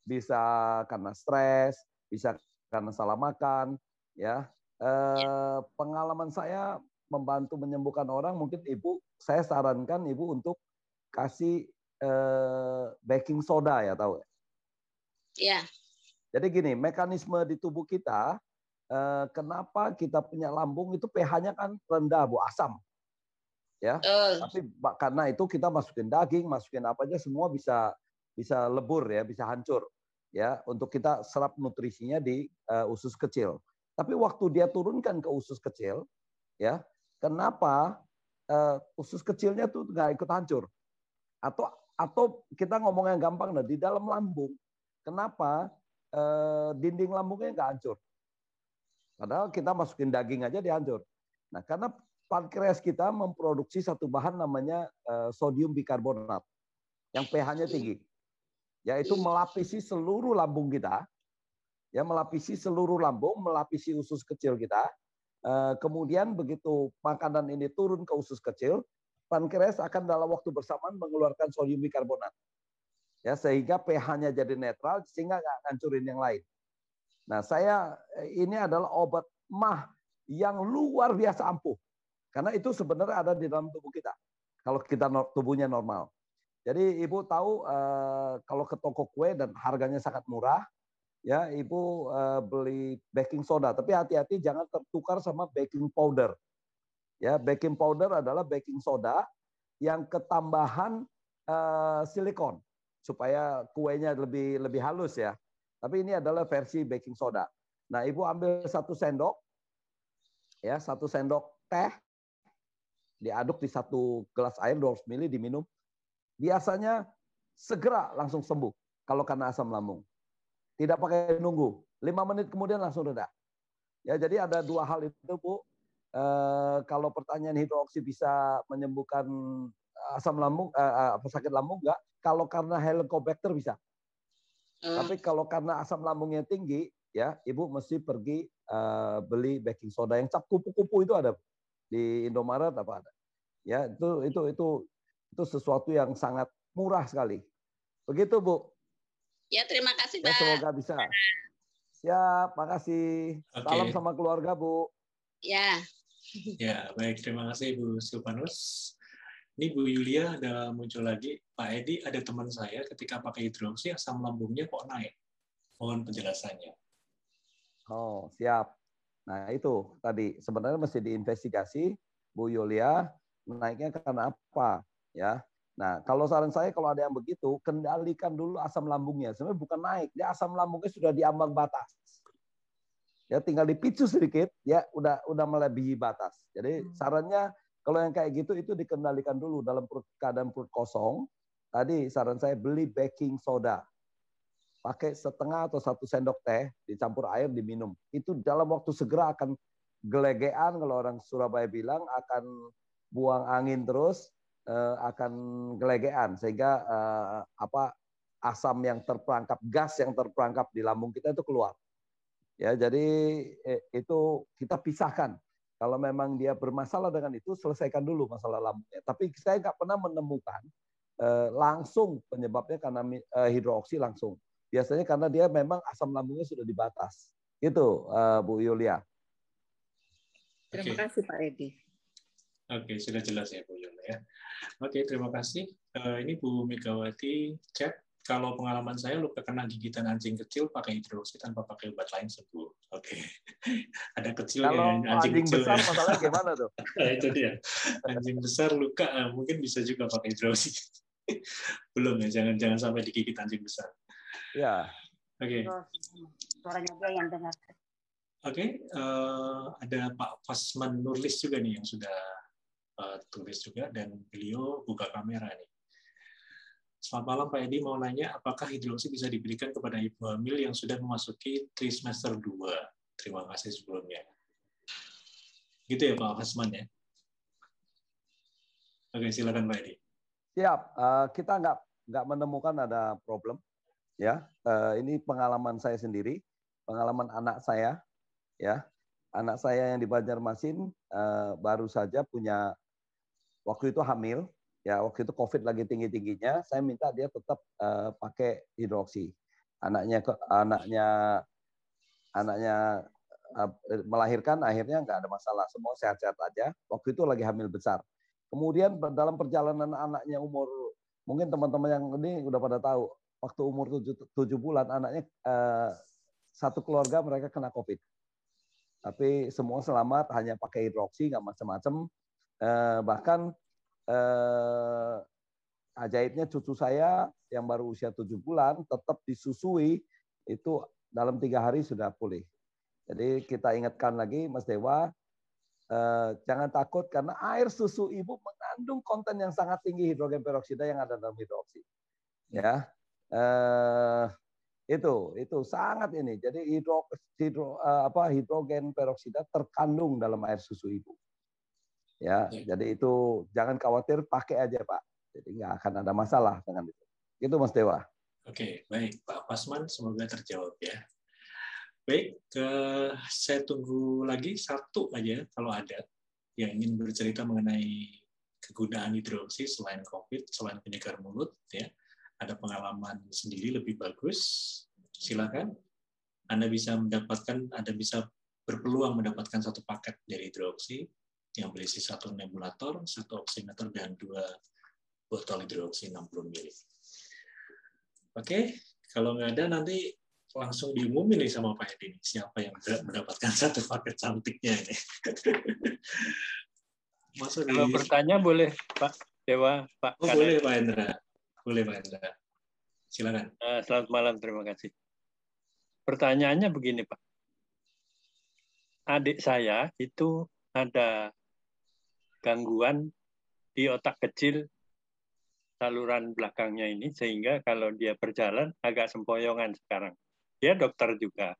Bisa karena stres, bisa karena salah makan, ya. Pengalaman saya membantu menyembuhkan orang, mungkin saya sarankan Ibu untuk kasih baking soda ya, tahu? Iya. Jadi gini, mekanisme di tubuh kita kenapa kita punya lambung itu pH-nya kan rendah Bu, asam. Ya. Tapi karena itu kita masukin daging, masukin apa aja semua bisa lebur ya, bisa hancur. Ya, untuk kita serap nutrisinya di usus kecil. Tapi waktu dia turunkan ke usus kecil, ya, kenapa usus kecilnya tuh nggak ikut hancur? Atau kita ngomong yang gampang, di dalam lambung, kenapa dinding lambungnya nggak hancur? Padahal kita masukin daging aja dihancur. Nah, karena pankreas kita memproduksi satu bahan namanya sodium bikarbonat. yang pH-nya tinggi, yaitu melapisi seluruh lambung kita, ya melapisi seluruh lambung, melapisi usus kecil kita. Kemudian begitu makanan ini turun ke usus kecil, pankreas akan dalam waktu bersamaan mengeluarkan sodium bikarbonat, ya sehingga pH-nya jadi netral sehingga nggak ngancurin yang lain. Nah, ini adalah obat MAH yang luar biasa ampuh. Karena itu sebenarnya ada di dalam tubuh kita. Kalau kita tubuhnya normal. Jadi Ibu tahu kalau ke toko kue dan harganya sangat murah, ya Ibu beli baking soda. Tapi hati-hati jangan tertukar sama baking powder. Ya, baking powder adalah baking soda yang ketambahan silikon supaya kuenya lebih halus ya. Tapi ini adalah versi baking soda. Nah, Ibu ambil 1 sendok, ya 1 sendok teh, diaduk di 1 gelas air 200 ml diminum. Biasanya segera langsung sembuh kalau kena asam lambung. Tidak pakai nunggu, 5 menit kemudian langsung reda. Ya, jadi ada 2 hal itu, Bu. Kalau pertanyaan hidroksi bisa menyembuhkan asam lambung, sakit lambung enggak? Kalau karena Helicobacter bisa. Tapi kalau karena asam lambungnya tinggi, ya Ibu mesti pergi beli baking soda yang cap kupu-kupu itu ada di Indomaret apa ada. Ya itu sesuatu yang sangat murah sekali. Begitu Bu. Ya terima kasih Pak. Ya, semoga bisa. Ya, makasih. Salam sama keluarga Bu. Ya. Ya baik, terima kasih Bu Silvanus. Ini Bu Yulia ada muncul lagi. Pak Edi, ada teman saya ketika pakai hidroksi asam lambungnya kok naik. Mohon penjelasannya. Oh, siap. Nah, itu tadi sebenarnya mesti diinvestigasi Bu Yulia, naiknya karena apa, ya. Nah, kalau saran saya kalau ada yang begitu, kendalikan dulu asam lambungnya. Sebenarnya bukan naik, dia asam lambungnya sudah di ambang batas. Ya tinggal dipicu sedikit, ya udah melebihi batas. Jadi sarannya kalau yang kayak gitu itu dikendalikan dulu dalam keadaan perut kosong. Tadi saran saya beli baking soda. Pakai setengah atau 1 sendok teh, dicampur air, diminum. Itu dalam waktu segera akan gelegean, kalau orang Surabaya bilang, akan buang angin terus, akan gelegean. Sehingga asam yang terperangkap, gas yang terperangkap di lambung kita itu keluar. Ya, jadi itu kita pisahkan. Kalau memang dia bermasalah dengan itu, selesaikan dulu masalah lambungnya. Tapi saya nggak pernah menemukan langsung penyebabnya karena hidroksi langsung. Biasanya karena dia memang asam lambungnya sudah di batas. Gitu, Bu Yulia. Terima kasih Pak Edi. Oke, sudah jelas ya Bu Yulia. Oke, terima kasih. Ini Bu Megawati chat. Kalau pengalaman saya luka kena gigitan anjing kecil pakai hidroksi tanpa pakai obat lain sembuh. Oke. Ada kecil kalau ya, anjing kecil besar ya. masalahnya gimana tuh? Itu dia. Anjing besar luka mungkin bisa juga pakai hidroksi. Belum ya, jangan sampai digigit anjing besar. Ya. Oke. Suaranya dia yang dengar. Oke, ada Pak Fasman Nurlis juga nih yang sudah tulis juga dan beliau buka kamera nih. Selamat malam Pak Edi, mau nanya apakah hidroksi bisa diberikan kepada ibu hamil yang sudah memasuki trimester 2? Terima kasih sebelumnya. Gitu ya Pak Fasman ya? Oke, silakan Pak Edi. Siap, kita nggak menemukan ada problem. Ya, ini pengalaman saya sendiri, pengalaman anak saya, ya, anak saya yang di Banjarmasin baru saja punya, waktu itu hamil. Ya, waktu itu COVID lagi tinggi-tingginya, saya minta dia tetap pakai hidroksi. Anaknya melahirkan, akhirnya nggak ada masalah, semua sehat-sehat aja. Waktu itu lagi hamil besar. Kemudian dalam perjalanan anaknya umur, mungkin teman-teman yang ini udah pada tahu, waktu umur 7 bulan anaknya satu keluarga mereka kena COVID. Tapi semua selamat, hanya pakai hidroksi, nggak macam-macam. Bahkan ajaibnya cucu saya yang baru usia 7 bulan tetap disusui, itu dalam 3 hari sudah pulih. Jadi kita ingatkan lagi Mas Dewa, jangan takut karena air susu ibu mengandung konten yang sangat tinggi hidrogen peroksida yang ada dalam hidroksi. Ya, itu sangat ini. Jadi hidrogen peroksida terkandung dalam air susu ibu. Ya, jadi itu jangan khawatir, pakai aja Pak. Jadi nggak akan ada masalah dengan itu. Itu Mas Dewa. Oke, baik Pak Pasman, semoga terjawab ya. Baik, saya tunggu lagi satu aja kalau ada yang ingin bercerita mengenai kegunaan hidroksi selain COVID, selain penyegar mulut, ya. Ada pengalaman sendiri lebih bagus, silakan. Anda bisa berpeluang mendapatkan satu paket dari hidroksi yang berisi 1 nebulator, 1 oximeter, dan 2 botol hidroksi 60 ml. Oke, kalau nggak ada nanti langsung diumumin nih sama Pak Edi siapa yang mendapatkan satu paket cantiknya ini. Kalau bertanya boleh Pak Dewa, Pak Kanet. Boleh Pak Hendra. Boleh Pak Hendra. Silakan. Selamat malam, terima kasih. Pertanyaannya begini Pak. Adik saya itu ada gangguan di otak kecil saluran belakangnya ini, sehingga kalau dia berjalan agak sempoyongan sekarang. Dia dokter juga.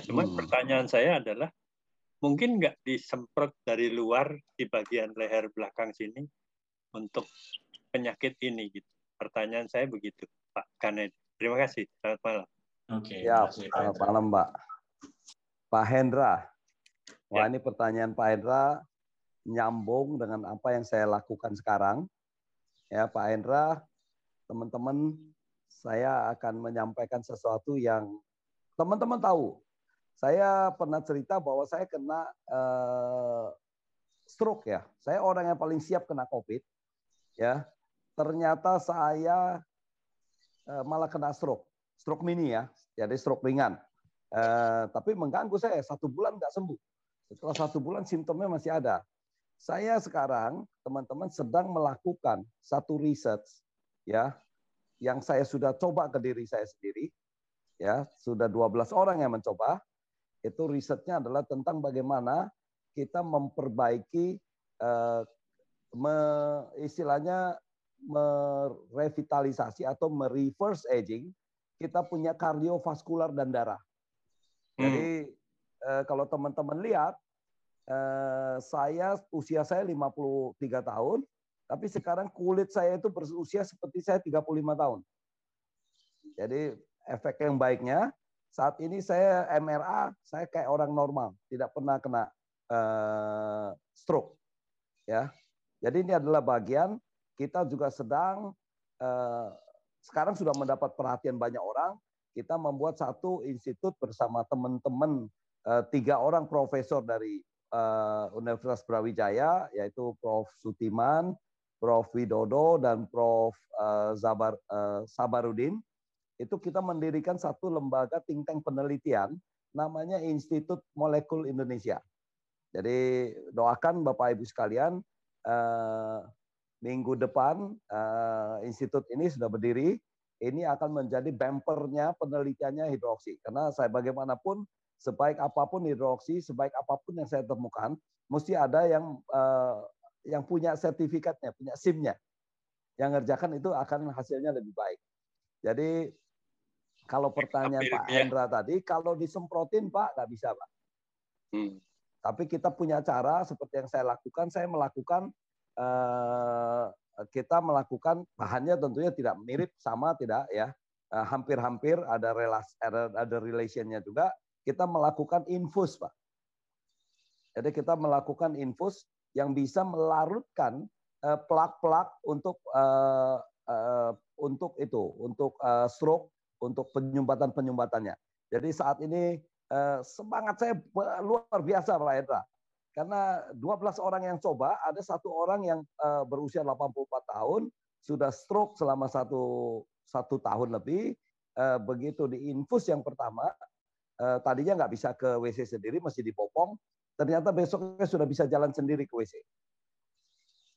Cuma pertanyaan saya adalah, mungkin nggak disemprot dari luar di bagian leher belakang sini untuk penyakit ini? Gitu. Pertanyaan saya begitu, Pak Kanet. Terima kasih. Selamat malam. Oke. Ya, selamat malam, Pak. Pak Hendra. Wah, ini pertanyaan Pak Hendra nyambung dengan apa yang saya lakukan sekarang. Ya, Pak Hendra, teman-teman, saya akan menyampaikan sesuatu yang teman-teman tahu. Saya pernah cerita bahwa saya kena stroke ya. Saya orang yang paling siap kena COVID. Ya, ternyata saya malah kena stroke mini ya, jadi stroke ringan. Tapi mengganggu saya 1 bulan nggak sembuh. Setelah 1 bulan simptomnya masih ada. Saya sekarang teman-teman sedang melakukan satu riset ya yang saya sudah coba ke diri saya sendiri ya, sudah 12 orang yang mencoba. Itu risetnya adalah tentang bagaimana kita memperbaiki istilahnya merevitalisasi atau mereverse aging kita punya kardiovaskular dan darah. Jadi kalau teman-teman lihat usia saya 53 tahun, tapi sekarang kulit saya itu berusia seperti saya 35 tahun. Jadi efek yang baiknya, saat ini saya MRA, saya kayak orang normal, tidak pernah kena stroke. Ya, jadi ini adalah bagian kita juga sedang sekarang sudah mendapat perhatian banyak orang. Kita membuat satu institut bersama teman-teman 3 orang profesor dari Universitas Brawijaya, yaitu Prof. Sutiman, Prof. Widodo, dan Prof. Sabarudin. Itu kita mendirikan satu lembaga think tank penelitian, namanya Institut Molekul Indonesia. Jadi doakan Bapak Ibu sekalian, minggu depan institut ini sudah berdiri. Ini akan menjadi bumpernya penelitiannya hidroksi. Karena saya bagaimanapun, sebaik apapun hidroksi, sebaik apapun yang saya temukan, mesti ada yang punya sertifikatnya, punya SIM-nya. Yang ngerjakan itu akan hasilnya lebih baik. Jadi kalau pertanyaan Pak Hendra tadi, kalau disemprotin Pak, nggak bisa Pak. Tapi kita punya cara seperti yang saya lakukan. Saya melakukan, kita melakukan bahannya tentunya tidak mirip sama, tidak ya. Hampir-hampir ada relation-nya juga. Kita melakukan infus, Pak. Jadi kita melakukan infus yang bisa melarutkan plak-plak untuk stroke, untuk penyumbatan-penyumbatannya. Jadi saat ini semangat saya luar biasa, Pak Hendra. Karena 12 orang yang coba, ada 1 orang yang berusia 84 tahun, sudah stroke selama satu tahun lebih. Begitu diinfus yang pertama, tadinya nggak bisa ke WC sendiri, masih dipopong. Ternyata besoknya sudah bisa jalan sendiri ke WC.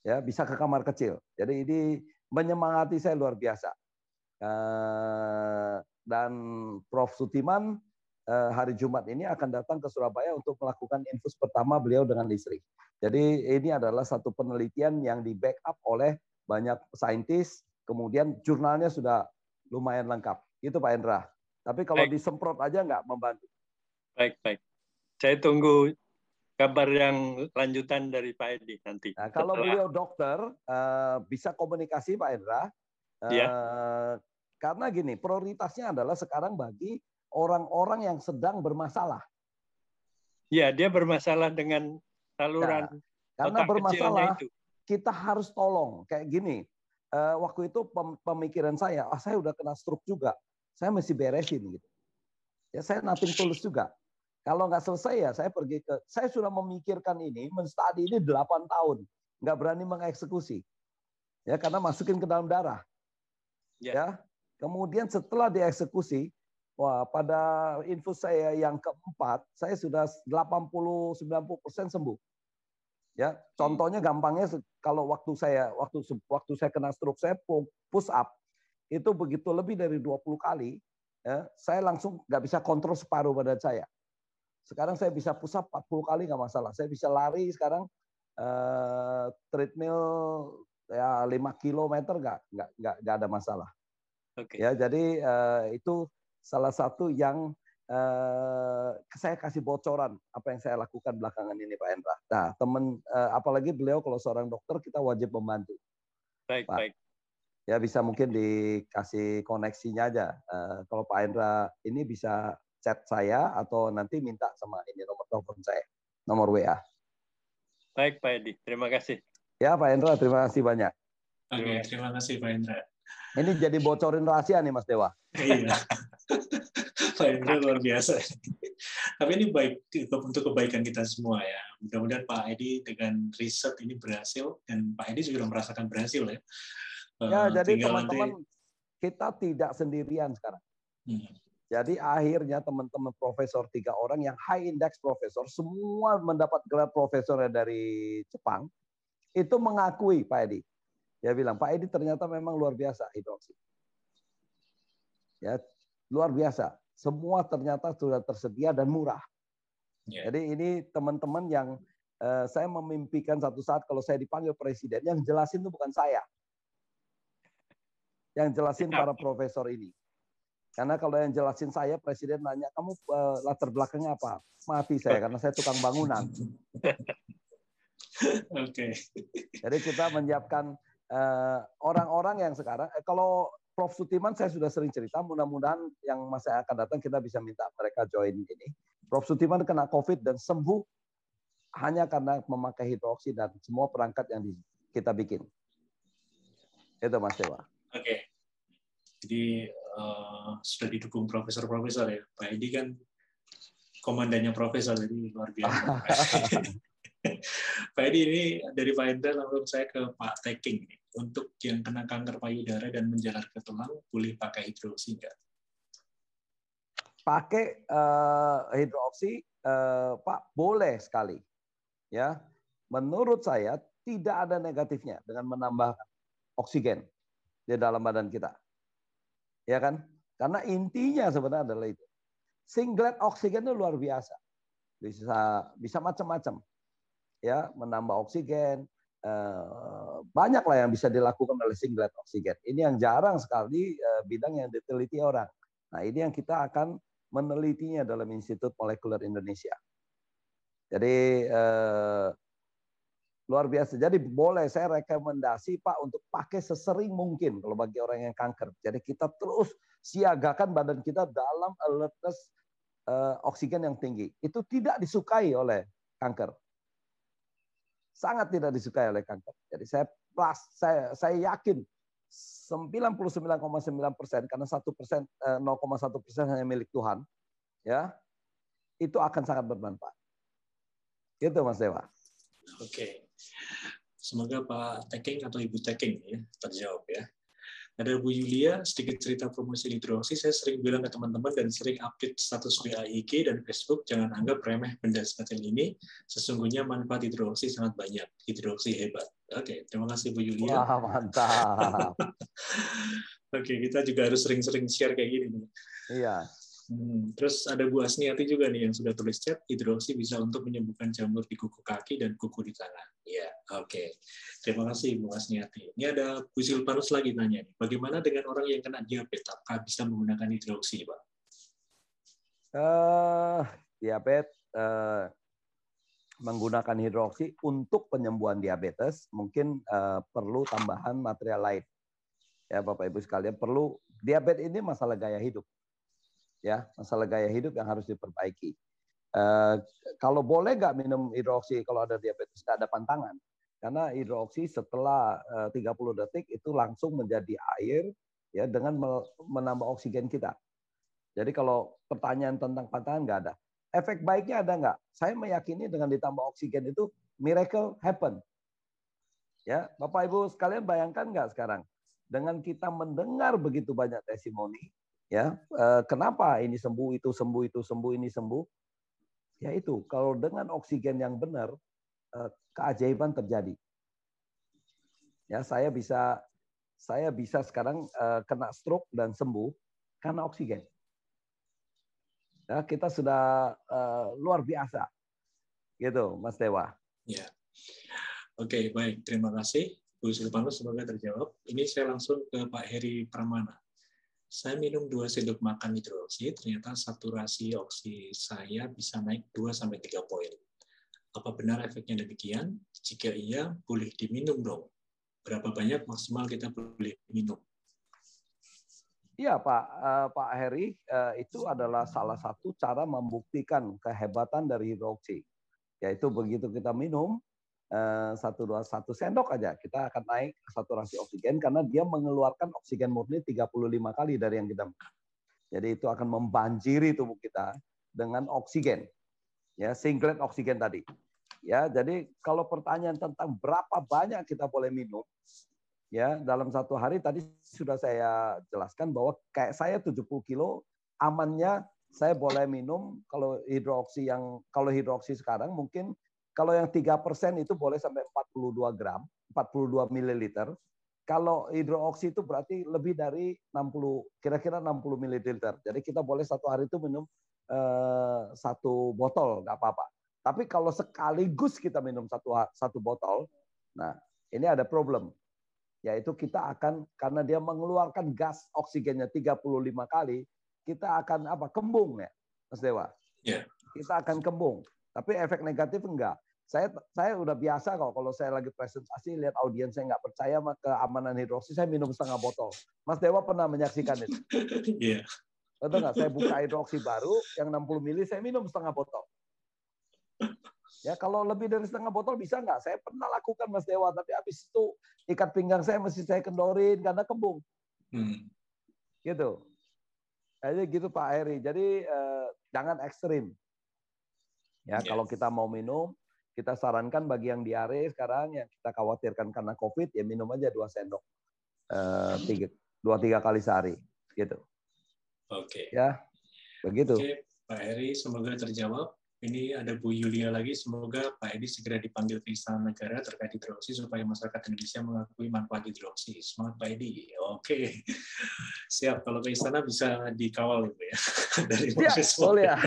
Ya, bisa ke kamar kecil. Jadi ini menyemangati saya luar biasa. Dan Prof. Sutiman hari Jumat ini akan datang ke Surabaya untuk melakukan infus pertama beliau dengan istri. Jadi ini adalah satu penelitian yang di backup oleh banyak saintis. Kemudian jurnalnya sudah lumayan lengkap. Itu Pak Hendra. Tapi kalau disemprot aja nggak membantu. Baik. Saya tunggu kabar yang lanjutan dari Pak Edi nanti. Nah, kalau beliau dokter, bisa komunikasi Pak Hendra. Ya. Karena gini, prioritasnya adalah sekarang bagi orang-orang yang sedang bermasalah. Ya, dia bermasalah dengan saluran karena otak bermasalah, kecilnya itu. kita harus tolong. Kayak gini, waktu itu pemikiran saya, saya udah kena stroke juga, saya mesti beresin gitu. Ya, saya nothing tulus juga. Kalau nggak selesai ya saya sudah memikirkan ini, menstudi ini 8 tahun, nggak berani mengeksekusi, ya karena masukin ke dalam darah. Ya, kemudian setelah dieksekusi, wah pada infus saya yang keempat, saya sudah 80-90% sembuh. Ya, contohnya gampangnya kalau waktu saya kena stroke, saya push up itu begitu lebih dari 20 kali, ya, saya langsung nggak bisa kontrol separuh badan saya. Sekarang saya bisa push up 40 kali nggak masalah. Saya bisa lari sekarang treadmill ya 5 kilometer nggak ada masalah. Ya, jadi itu salah satu yang saya kasih bocoran apa yang saya lakukan belakangan ini Pak Hendra. Nah, apalagi beliau kalau seorang dokter kita wajib membantu. Baik, Pak. baik. Ya bisa mungkin dikasih koneksinya aja. Kalau Pak Hendra ini bisa chat saya atau nanti minta sama ini nomor telepon saya, nomor WA. Baik Pak Edi, terima kasih. Ya Pak Hendra, terima kasih banyak. Oke, terima kasih Pak Hendra. Ini jadi bocorin rahasia nih Mas Dewa. Iya. Pak Hendra luar biasa. Tapi ini baik untuk kebaikan kita semua ya. Mudah-mudahan Pak Edi dengan riset ini berhasil dan Pak Edi juga merasakan berhasil ya. Ya, jadi teman-teman kita tidak sendirian sekarang. Jadi akhirnya teman-teman profesor 3 orang yang high index profesor, semua mendapat gelar profesor dari Jepang, itu mengakui Pak Edi. Dia bilang, Pak Edi ternyata memang luar biasa hidroksi. Ya, luar biasa. Semua ternyata sudah tersedia dan murah. Jadi ini teman-teman yang saya memimpikan satu saat kalau saya dipanggil presiden, yang jelasin itu bukan saya. Yang jelasin para profesor ini. Karena kalau yang jelasin saya, presiden nanya, kamu latar belakangnya apa? Mati saya, karena saya tukang bangunan. Oke. Jadi kita menyiapkan orang-orang yang sekarang, kalau Prof. Sutiman saya sudah sering cerita, mudah-mudahan yang masa akan datang kita bisa minta mereka join ini. Prof. Sutiman kena COVID dan sembuh hanya karena memakai hidroksi dan semua perangkat yang kita bikin. Itu Mas Dewa. Oke. Jadi sudah didukung profesor-profesor ya. Pak Edi kan komandannya profesor, jadi luar biasa. Pak Edi, ini dari Pak Hendra langsung saya ke Pak Teking. Untuk yang kena kanker payudara dan menjalar ke tulang, boleh pakai hidroksi nggak? Pakai hidroksi, Pak, boleh sekali. Ya, menurut saya tidak ada negatifnya dengan menambah oksigen di dalam badan kita. Ya kan? Karena intinya sebenarnya adalah itu. Singlet oksigen itu luar biasa. Bisa macam-macam. Ya, menambah oksigen. Banyaklah yang bisa dilakukan oleh singlet oksigen. Ini yang jarang sekali bidang yang diteliti orang. Nah, ini yang kita akan menelitinya dalam Institut Molekuler Indonesia. Jadi luar biasa. Jadi boleh saya rekomendasi Pak untuk pakai sesering mungkin kalau bagi orang yang kanker. Jadi kita terus siagakan badan kita dalam alertness oksigen yang tinggi. Itu tidak disukai oleh kanker. Sangat tidak disukai oleh kanker. Jadi saya yakin 99,9% karena 0,1% hanya milik Tuhan, ya itu akan sangat bermanfaat. Gitu Mas Dewa. Oke. Semoga Pak Teking atau Ibu Teking ya terjawab ya. Ada Bu Yulia, sedikit cerita promosi hidroksi. Saya sering bilang ke teman-teman dan sering update status WA IG dan Facebook, jangan anggap remeh benda semacam ini. Sesungguhnya manfaat hidroksi sangat banyak. Hidroksi hebat. Oke, terima kasih Bu Yulia. Wah, mantap. Oke, kita juga harus sering-sering share kayak gini. Iya. Terus ada Bu Asniati juga nih yang sudah tulis chat, hidroksi bisa untuk menyembuhkan jamur di kuku kaki dan kuku di tangan. Ya, oke. Terima kasih Bu Asniati. Ini ada Bu Silvanus lagi nanya nih, bagaimana dengan orang yang kena diabetes? Apakah bisa menggunakan hidroksi, Pak? Diabetes, menggunakan hidroksi untuk penyembuhan diabetes, mungkin perlu tambahan material lain. Ya, Bapak Ibu sekalian, perlu, diabetes ini masalah gaya hidup. Ya, masalah gaya hidup yang harus diperbaiki. Kalau boleh nggak minum hidroksi kalau ada diabetes? Nggak ada pantangan. Karena hidroksi setelah 30 detik itu langsung menjadi air ya dengan menambah oksigen kita. Jadi kalau pertanyaan tentang pantangan nggak ada. Efek baiknya ada nggak? Saya meyakini dengan ditambah oksigen itu miracle happen. Ya, Bapak Ibu sekalian bayangkan nggak sekarang dengan kita mendengar begitu banyak testimoni, ya kenapa ini sembuh, itu sembuh, itu sembuh, ini sembuh? Ya itu kalau dengan oksigen yang benar keajaiban terjadi. Ya saya bisa sekarang kena stroke dan sembuh karena oksigen. Ya, kita sudah luar biasa, gitu, Mas Dewa. Ya, oke, baik, terima kasih, Bu Silvanus, semoga terjawab. Ini saya langsung ke Pak Heri Pramana. Saya minum 2 sendok makan hidroksi, ternyata saturasi oksi saya bisa naik 2-3 poin. Apa benar efeknya demikian? Jika iya, boleh diminum dong. Berapa banyak maksimal kita boleh minum? Iya Pak Heri, itu adalah salah satu cara membuktikan kehebatan dari hidroksi. Yaitu begitu kita minum 1 sendok aja, kita akan naik saturasi oksigen karena dia mengeluarkan oksigen murni 35 kali dari yang kita makan. Jadi itu akan membanjiri tubuh kita dengan oksigen. Ya, singlet oksigen tadi. Ya, jadi kalau pertanyaan tentang berapa banyak kita boleh minum, ya dalam 1 hari tadi sudah saya jelaskan bahwa kayak saya 70 kilo amannya saya boleh minum kalau hidroksi sekarang mungkin kalau yang 3% itu boleh sampai 42 gram, 42 mililiter. Kalau hidroksi itu berarti lebih dari 60, kira-kira 60 mililiter. Jadi kita boleh 1 hari itu minum 1 botol, nggak apa-apa. Tapi kalau sekaligus kita minum satu botol, nah ini ada problem. Yaitu kita akan, karena dia mengeluarkan gas oksigennya 35 kali, kita akan kembung ya, Mas Dewa. Yeah. Kita akan kembung. Tapi efek negatif enggak. Saya udah biasa kok kalau saya lagi presentasi lihat audiens saya nggak percaya sama keamanan hidroksi, saya minum setengah botol. Mas Dewa pernah menyaksikan itu? Iya. Betul nggak? Saya buka hidroksi baru yang 60 mili, saya minum setengah botol. Ya kalau lebih dari setengah botol bisa nggak? Saya pernah lakukan Mas Dewa, tapi habis itu ikat pinggang saya mesti saya kendorin karena kembung. Gitu. Jadi gitu Pak Heri. Jadi jangan ekstrim. Ya kalau kita mau minum, kita sarankan bagi yang diare sekarang yang kita khawatirkan karena COVID ya minum aja 2 sendok 2-3 kali sehari. Gitu. Oke. Ya begitu. Oke, Pak Heri, semoga terjawab. Ini ada Bu Yulia lagi, semoga Pak Edi segera dipanggil ke Istana Negara terkait hidroksi supaya masyarakat Indonesia mengakui manfaat hidroksi. Semangat Pak Edi. Oke, siap. Kalau ke Istana bisa dikawal Ibu ya dari mahasiswa. Boleh ya.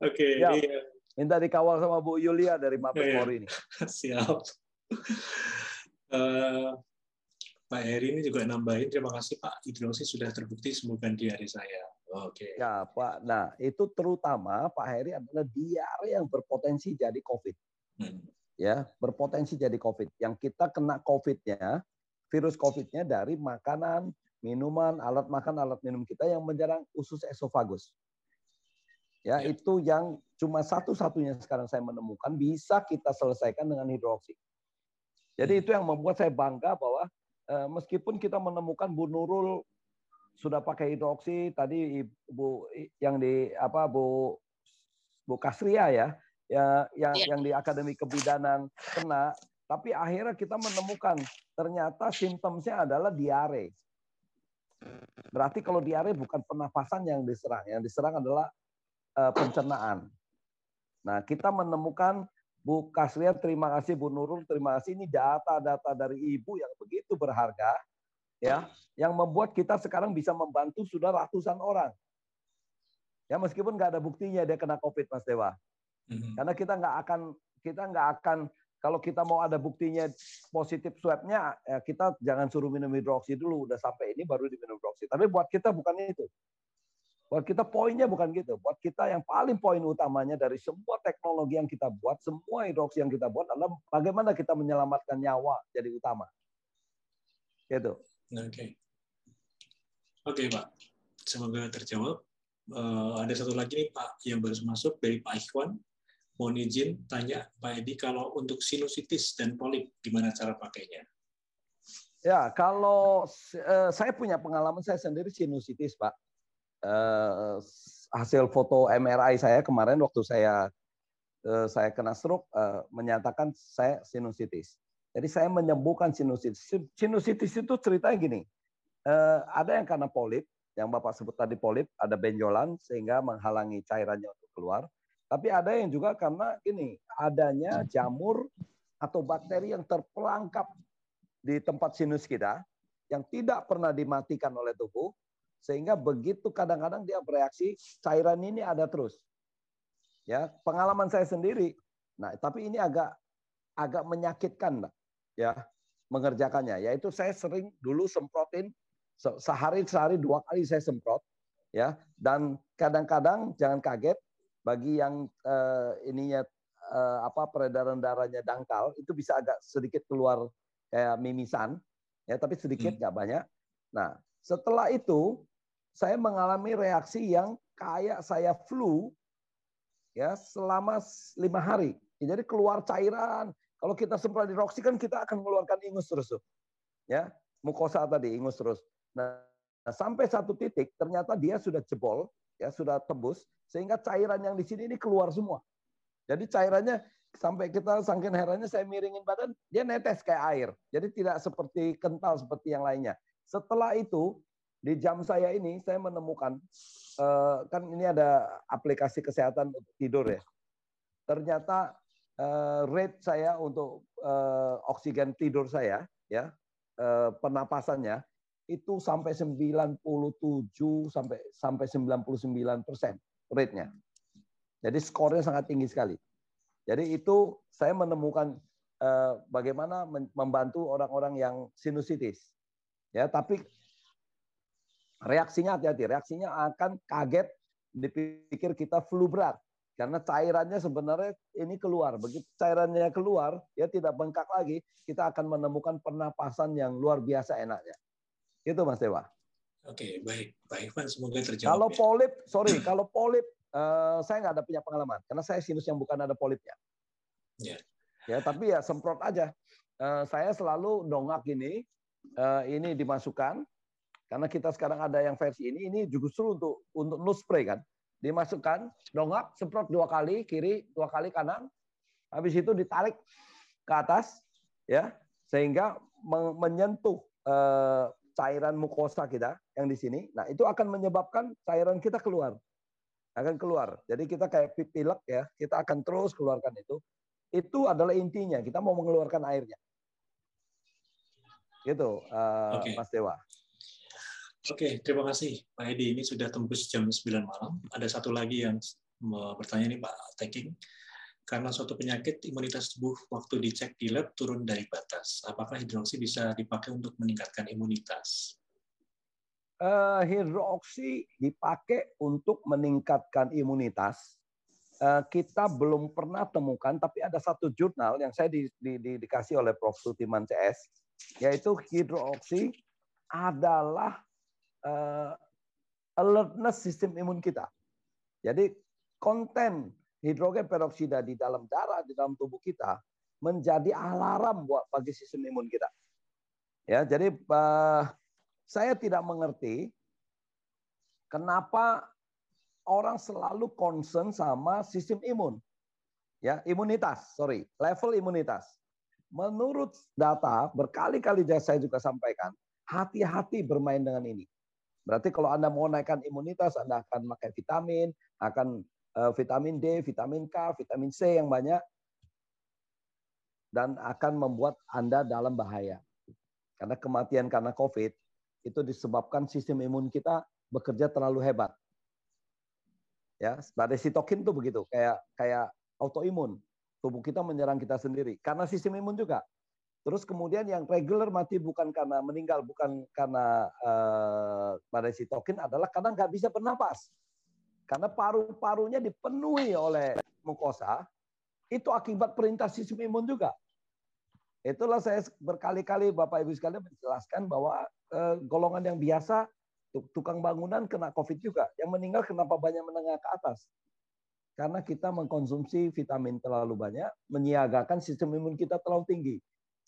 Oke. Ya, minta dikawal sama Bu Yulia dari Mabes Polri ini. Siap. Pak Heri ini juga nambahin, terima kasih Pak, hidroksi sudah terbukti sembuhkan diare saya. Oke. Ya Pak, nah itu terutama Pak Heri adalah diare yang berpotensi jadi COVID. Ya, berpotensi jadi COVID. Yang kita kena COVID-nya, virus COVID-nya dari makanan, minuman, alat makan, alat minum kita yang menyerang usus esofagus. Ya, itu yang cuma satu-satunya sekarang saya menemukan bisa kita selesaikan dengan hidroksi. Jadi itu yang membuat saya bangga bahwa meskipun kita menemukan Bu Nurul sudah pakai hidroksi, tadi Ibu yang di Bu Kasria ya, yang di Akademi Kebidanan kena, tapi akhirnya kita menemukan ternyata simptomnya adalah diare. Berarti kalau diare bukan pernapasan yang diserang adalah pencernaan. Nah, kita menemukan Bu Kasria, terima kasih Bu Nurul, terima kasih, ini data-data dari Ibu yang begitu berharga, ya, yang membuat kita sekarang bisa membantu sudah ratusan orang. Ya, meskipun nggak ada buktinya dia kena COVID, Mas Dewa. Karena kita nggak akan kalau kita mau ada buktinya positif swab-nya, ya kita jangan suruh minum hidroksi dulu, udah sampai ini baru diminum hidroksi. Tapi buat kita bukan itu. Buat kita poinnya bukan gitu. Buat kita yang paling poin utamanya dari semua teknologi yang kita buat, semua hidroksi yang kita buat adalah bagaimana kita menyelamatkan nyawa jadi utama. Gitu. Oke, Pak. Semoga terjawab. Ada satu lagi nih Pak yang baru masuk dari Pak Ikhwan. Mohon izin tanya Pak Edi, kalau untuk sinusitis dan polip gimana cara pakainya? Ya, kalau saya punya pengalaman saya sendiri sinusitis, Pak. Hasil foto MRI saya kemarin waktu saya kena stroke menyatakan saya sinusitis. Jadi saya menyembuhkan sinusitis. Sinusitis itu ceritanya gini, ada yang karena polip, yang Bapak sebut tadi polip, ada benjolan sehingga menghalangi cairannya untuk keluar. Tapi ada yang juga karena ini adanya jamur atau bakteri yang terperangkap di tempat sinus kita yang tidak pernah dimatikan oleh tubuh. Sehingga begitu kadang-kadang dia bereaksi, cairan ini ada terus. Ya, pengalaman saya sendiri. Nah, tapi ini agak menyakitkan, Mbak. Ya, mengerjakannya. Yaitu saya sering dulu semprotin sehari 2 kali saya semprot. Ya, dan kadang-kadang jangan kaget bagi yang peredaran darahnya dangkal itu bisa agak sedikit keluar kayak mimisan, ya, tapi sedikit nggak banyak. Nah, setelah itu saya mengalami reaksi yang kayak saya flu ya selama 5 hari. Jadi keluar cairan. Kalau kita semprot hidroksi kan kita akan mengeluarkan ingus terus tuh. Ya, mukosa tadi ingus terus. Nah, sampai satu titik ternyata dia sudah jebol, ya sudah tembus sehingga cairan yang di sini ini keluar semua. Jadi cairannya sampai kita saking herannya saya miringin badan, dia netes kayak air. Jadi tidak seperti kental seperti yang lainnya. Setelah itu di jam saya ini saya menemukan kan ini ada aplikasi kesehatan untuk tidur ya. Ternyata rate saya untuk oksigen tidur saya ya pernapasannya itu sampai 97 sampai 99% rate-nya. Jadi skornya sangat tinggi sekali. Jadi itu saya menemukan bagaimana membantu orang-orang yang sinusitis. Ya, tapi reaksinya hati-hati, reaksinya akan kaget, dipikir kita flu berat. Karena cairannya sebenarnya ini keluar. Begitu cairannya keluar, ya tidak bengkak lagi, kita akan menemukan pernapasan yang luar biasa enaknya. Itu Mas Dewa. Oke, baik. Pak Ikhwan, semoga terjawab. Kalau polip, kalau polip, saya nggak ada punya pengalaman. Karena saya sinus yang bukan ada polipnya. Ya, tapi ya semprot aja. Saya selalu dongak ini dimasukkan. Karena kita sekarang ada yang versi ini justru untuk nose spray kan. Dimasukkan, dongak, semprot 2 kali kiri, 2 kali kanan. Habis itu ditarik ke atas, ya, sehingga menyentuh cairan mukosa kita yang di sini. Nah, itu akan menyebabkan cairan kita keluar. Akan keluar. Jadi kita kayak pilek ya, kita akan terus keluarkan itu. Itu adalah intinya, kita mau mengeluarkan airnya. Gitu, Mas Dewa. Oke, terima kasih Pak Edi. Ini sudah tembus jam 9 malam. Ada satu lagi yang bertanya nih Pak Teking. Karena suatu penyakit, imunitas tubuh waktu dicek di lab turun dari batas. Apakah hidroksi bisa dipakai untuk meningkatkan imunitas? Hidroksi dipakai untuk meningkatkan imunitas. Kita belum pernah temukan, tapi ada satu jurnal yang saya dikasih oleh Prof. Sutiman CS, yaitu hidroksi adalah alertness sistem imun kita. Jadi konten hidrogen peroksida di dalam darah, di dalam tubuh kita menjadi alarm bagi sistem imun kita. Ya, jadi saya tidak mengerti kenapa orang selalu concern sama sistem imun. Ya, level imunitas. Menurut data, berkali-kali saya juga sampaikan, hati-hati bermain dengan ini. Berarti kalau Anda mau naikkan imunitas, Anda akan pakai vitamin, vitamin D, vitamin K, vitamin C yang banyak, dan akan membuat Anda dalam bahaya. Karena kematian karena COVID itu disebabkan sistem imun kita bekerja terlalu hebat. Ya, badai sitokin tuh begitu, kayak autoimun. Tubuh kita menyerang kita sendiri. Karena sistem imun juga. Terus kemudian yang regular mati bukan karena meninggal, bukan karena badai sitokin, adalah karena nggak bisa bernapas. Karena paru-parunya dipenuhi oleh mukosa, itu akibat perintah sistem imun juga. Itulah saya berkali-kali Bapak Ibu sekalian menjelaskan bahwa golongan yang biasa, tukang bangunan kena COVID juga. Yang meninggal kenapa banyak menengah ke atas? Karena kita mengkonsumsi vitamin terlalu banyak, menyiagakan sistem imun kita terlalu tinggi.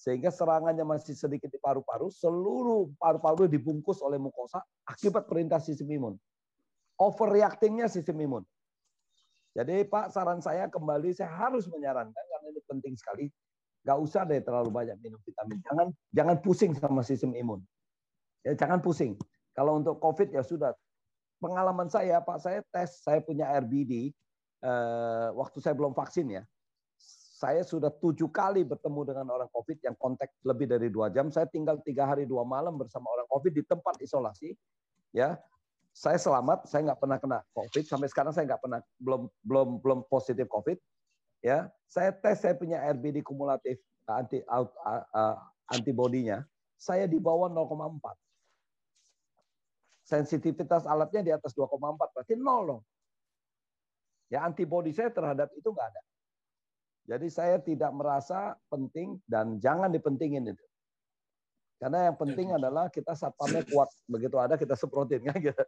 Sehingga serangannya masih sedikit di paru-paru, seluruh paru-paru dibungkus oleh mukosa akibat perintah sistem imun. Overreactingnya sistem imun. Jadi Pak, saran saya kembali, saya harus menyarankan, karena ini penting sekali, nggak usah deh terlalu banyak minum vitamin. Jangan pusing sama sistem imun. Ya, jangan pusing. Kalau untuk COVID ya sudah. Pengalaman saya, Pak, saya tes, saya punya RBD, waktu saya belum vaksin ya. Saya sudah 7 kali bertemu dengan orang COVID yang kontak lebih dari 2 jam. Saya tinggal 3 hari 2 malam bersama orang COVID di tempat isolasi. Ya, saya selamat. Saya nggak pernah kena COVID. Sampai sekarang saya nggak pernah belum positif COVID. Ya, saya tes, saya punya RBD kumulatif antibodinya. Saya di bawah 0,4. Sensitivitas alatnya di atas 2,4. Berarti 0 loh. Ya, antibodi saya terhadap itu nggak ada. Jadi saya tidak merasa penting dan jangan dipentingin itu. Karena yang penting adalah kita satpamnya kuat. Begitu ada kita semprotin kan gitu.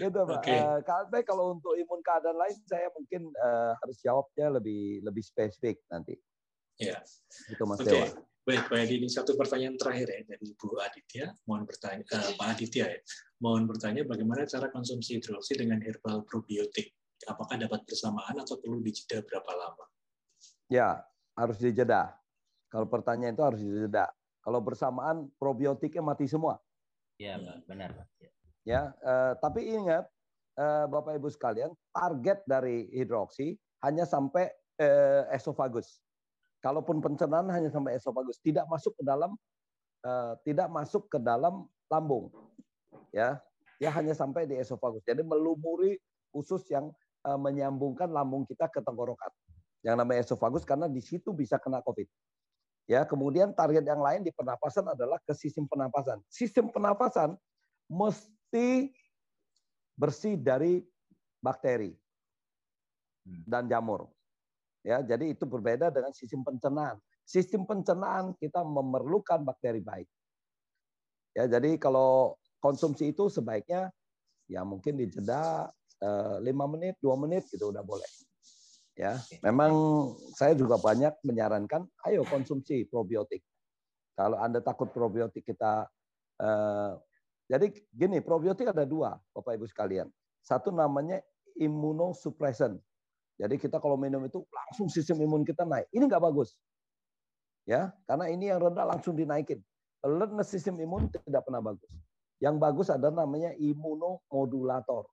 Gitu Pak. Okay. Kalau untuk imun keadaan lain saya mungkin harus jawabnya lebih spesifik nanti. Ya. Itu Mas Dewa. Dewa. Baik, Pak Edi, ini satu pertanyaan terakhir ya dari Bu Aditya. Mohon bertanya, Pak Aditya ya. Mohon bertanya bagaimana cara konsumsi hidroksi dengan herbal probiotik. Apakah dapat bersamaan atau perlu dijeda berapa lama? Ya, harus dijeda. Kalau pertanyaan itu harus dijeda. Kalau bersamaan probiotiknya mati semua. Ya, benar. Ya, tapi ingat Bapak Ibu sekalian, target dari hidroksi hanya sampai esofagus. Kalaupun pencernaan hanya sampai esofagus, tidak masuk ke dalam lambung. Ya, hanya sampai di esofagus. Jadi melumuri usus yang menyambungkan lambung kita ke tenggorokan. Yang namanya esofagus karena di situ bisa kena COVID. Ya, kemudian target yang lain di pernapasan adalah ke sistem pernapasan. Sistem pernapasan mesti bersih dari bakteri dan jamur. Ya, jadi itu berbeda dengan sistem pencernaan. Sistem pencernaan kita memerlukan bakteri baik. Ya, jadi kalau konsumsi itu sebaiknya ya mungkin dijeda 5 menit, 2 menit gitu udah boleh. Ya, memang saya juga banyak menyarankan ayo konsumsi probiotik. Kalau Anda takut probiotik kita jadi gini, probiotik ada 2, Bapak Ibu sekalian. Satu namanya immunosuppressant. Jadi kita kalau minum itu langsung sistem imun kita naik. Ini nggak bagus. Ya, karena ini yang rendah langsung dinaikin. Alertness sistem imun tidak pernah bagus. Yang bagus adalah namanya imunomodulator.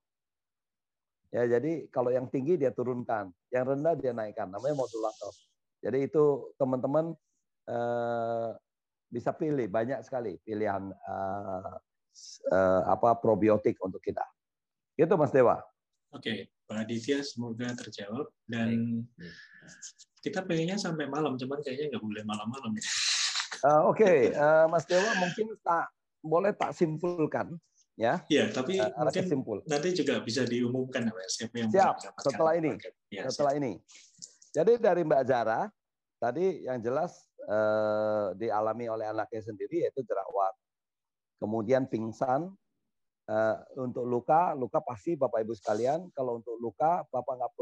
Ya, jadi kalau yang tinggi dia turunkan, yang rendah dia naikkan, namanya modulator. Jadi itu teman-teman bisa pilih, banyak sekali pilihan probiotik untuk kita. Gitu Mas Dewa. Oke, Pak Aditya semoga terjawab dan kita pengennya sampai malam, cuman kayaknya nggak boleh malam-malam. Oke, Mas Dewa mungkin boleh tak simpulkan. Ya, tapi mungkin nanti juga bisa diumumkan siapa yang siap setelah ini. Ya, setelah ini. Jadi dari Mbak Zara tadi yang jelas dialami oleh anaknya sendiri yaitu jerawat, kemudian pingsan. Untuk luka pasti Bapak Ibu sekalian. Kalau untuk luka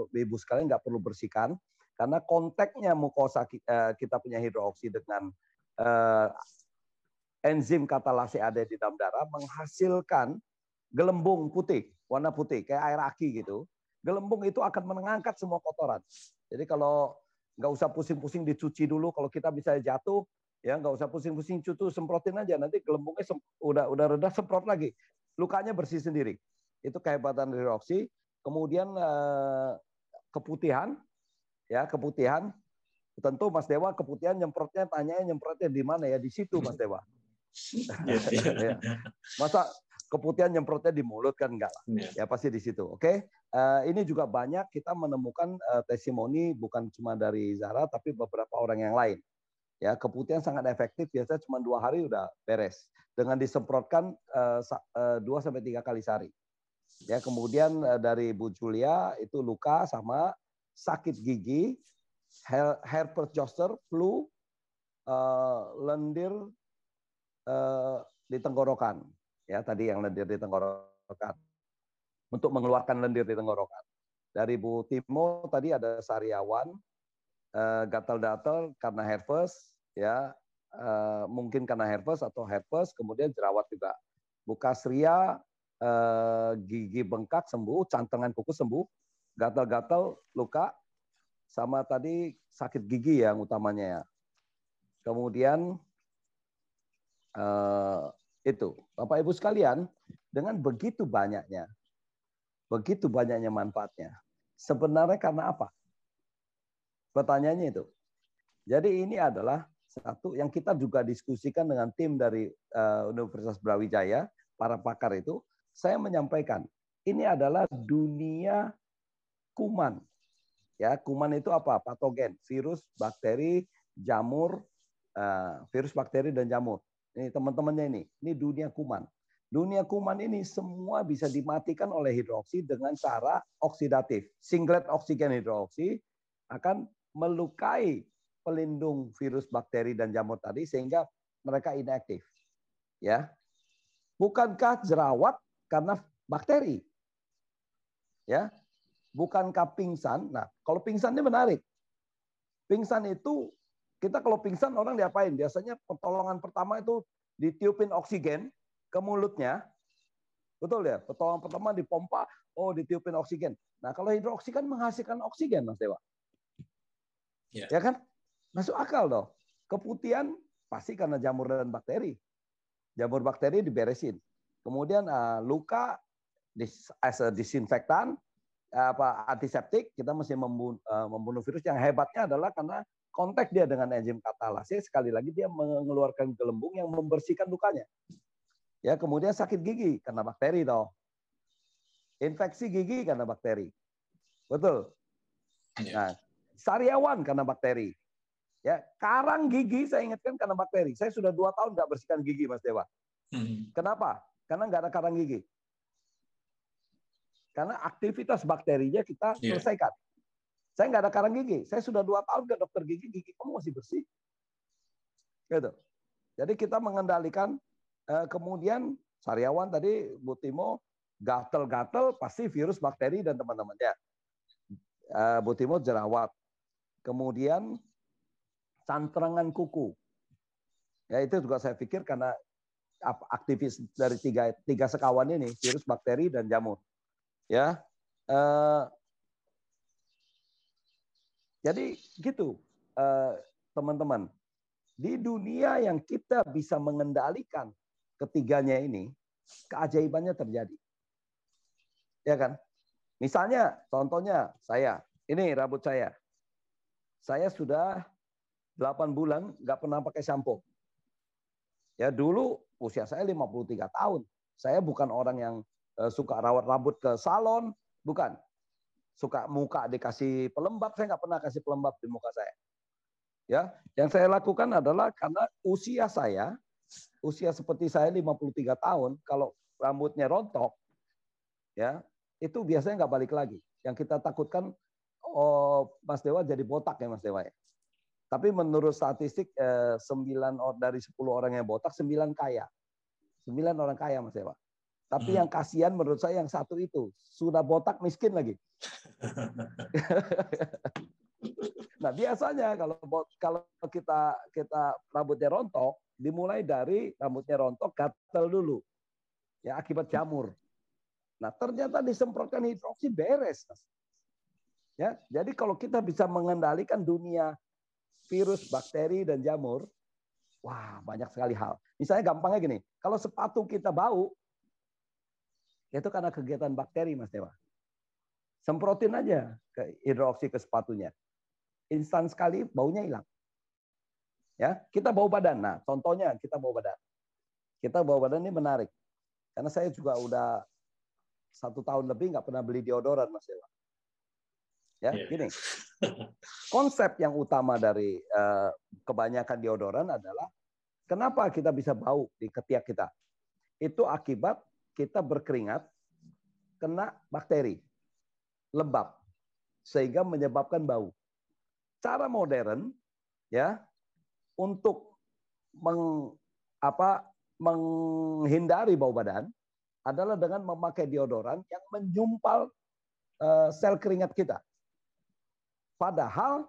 Ibu sekalian nggak perlu bersihkan karena kontaknya mukosa kita punya hidroksi dengan enzim katalase ada di dalam darah menghasilkan gelembung putih, warna putih, kayak air aki gitu. Gelembung itu akan mengangkat semua kotoran. Jadi kalau nggak usah pusing-pusing dicuci dulu, kalau kita bisa jatuh, ya nggak usah pusing-pusing cuci, semprotin aja. Nanti gelembungnya udah reda, semprot lagi. Lukanya bersih sendiri. Itu kehebatan hidroksi. Kemudian keputihan, ya keputihan. Tentu Mas Dewa keputihan nyemprotnya di mana ya? Di situ Mas Dewa. Ya. Masa keputihan nyemprotnya di mulut kan enggak lah. Ya pasti di situ. Oke. Ini juga banyak kita menemukan testimoni bukan cuma dari Zara tapi beberapa orang yang lain. Ya, keputihan sangat efektif, biasanya cuma 2 hari udah beres. Dengan disemprotkan 2-3 kali sehari. Ya, kemudian dari Bu Julia itu luka sama sakit gigi, herpes zoster, flu, lendir di tenggorokan. Ya, tadi yang lendir di tenggorokan. Untuk mengeluarkan lendir di tenggorokan. Dari Bu Timo tadi ada sariawan, gatal-gatal karena herpes, ya mungkin karena herpes atau herpes, kemudian jerawat juga. Bu Kasria gigi bengkak sembuh, cantengan kuku sembuh, gatal-gatal luka, sama tadi sakit gigi yang utamanya ya. Kemudian itu Bapak Ibu sekalian, dengan begitu banyaknya manfaatnya, sebenarnya karena apa? Pertanyaannya itu. Jadi ini adalah satu yang kita juga diskusikan dengan tim dari Universitas Brawijaya, para pakar itu, saya menyampaikan, ini adalah dunia kuman. Ya, kuman itu apa? Patogen, virus, bakteri, jamur, virus, bakteri, dan jamur. Ini teman-temannya ini dunia kuman. Dunia kuman ini semua bisa dimatikan oleh hidroksi dengan cara oksidatif. Singlet oksigen hidroksi akan melukai pelindung virus, bakteri, dan jamur tadi sehingga mereka inaktif. Ya, bukankah jerawat karena bakteri? Ya, bukankah pingsan? Nah, kalau pingsan ini menarik. Pingsan itu kita kalau pingsan orang diapain? Biasanya pertolongan pertama itu ditiupin oksigen ke mulutnya. Betul ya? Pertolongan pertama dipompa, ditiupin oksigen. Nah, kalau hidroksi kan menghasilkan oksigen, Mas Dewa. Ya kan? Masuk akal dong. Keputihan pasti karena jamur dan bakteri. Jamur bakteri diberesin. Kemudian luka as a disinfektan, antiseptik, kita mesti membunuh virus. Yang hebatnya adalah karena kontak dia dengan enzim katalase, sekali lagi dia mengeluarkan gelembung yang membersihkan lukanya. Ya, kemudian sakit gigi karena bakteri toh. Infeksi gigi karena bakteri. Betul. Nah, sariawan karena bakteri. Ya, karang gigi saya ingatkan karena bakteri. Saya sudah 2 tahun nggak bersihkan gigi, Mas Dewa. Kenapa? Karena nggak ada karang gigi. Karena aktivitas bakterinya kita selesaikan. Saya nggak ada karang gigi. Saya sudah 2 tahun ke dokter gigi kamu masih bersih. Gitu. Jadi kita mengendalikan. Kemudian sariawan tadi Bu Timo, gatel-gatel pasti virus, bakteri, dan teman-temannya. Bu Timo jerawat. Kemudian cantrengan kuku. Ya, itu juga saya pikir karena aktivis dari tiga sekawan ini, virus, bakteri, dan jamur. Ya, jadi gitu, teman-teman. Di dunia yang kita bisa mengendalikan ketiganya ini, keajaibannya terjadi. Ya kan? Misalnya, contohnya ini rambut saya. Saya sudah 8 bulan nggak pernah pakai sampo. Ya, dulu usia saya 53 tahun. Saya bukan orang yang suka rawat rambut ke salon, bukan. Suka muka dikasih pelembab, saya nggak pernah kasih pelembab di muka saya. Ya, yang saya lakukan adalah karena usia seperti saya 53 tahun, kalau rambutnya rontok, ya itu biasanya nggak balik lagi. Yang kita takutkan, Mas Dewa jadi botak ya Mas Dewa ya. Tapi menurut statistik 9 dari 10 orang yang botak, 9 kaya. 9 orang kaya Mas Dewa. Tapi yang kasihan menurut saya yang satu itu, sudah botak miskin lagi. Nah, biasanya kalau kita rambutnya rontok, dimulai dari rambutnya rontok gatal dulu. Ya, akibat jamur. Nah, ternyata disemprotkan hidroksi beres. Ya, jadi kalau kita bisa mengendalikan dunia virus, bakteri, dan jamur, wah, banyak sekali hal. Misalnya gampangnya gini, kalau sepatu kita bau, itu karena kegiatan bakteri, Mas Dewa. Semprotin aja ke hidroksi ke sepatunya. Instan sekali baunya hilang. Ya, kita bau badan. Nah, contohnya kita bau badan. Kita bau badan ini menarik. Karena saya juga udah 1 tahun lebih nggak pernah beli deodoran, Mas Dewa. Ya, gini. Konsep yang utama dari kebanyakan deodoran adalah kenapa kita bisa bau di ketiak kita? Itu akibat kita berkeringat kena bakteri, lembab, sehingga menyebabkan bau. Cara modern ya untuk menghindari bau badan adalah dengan memakai deodoran yang menyumpal sel keringat kita. Padahal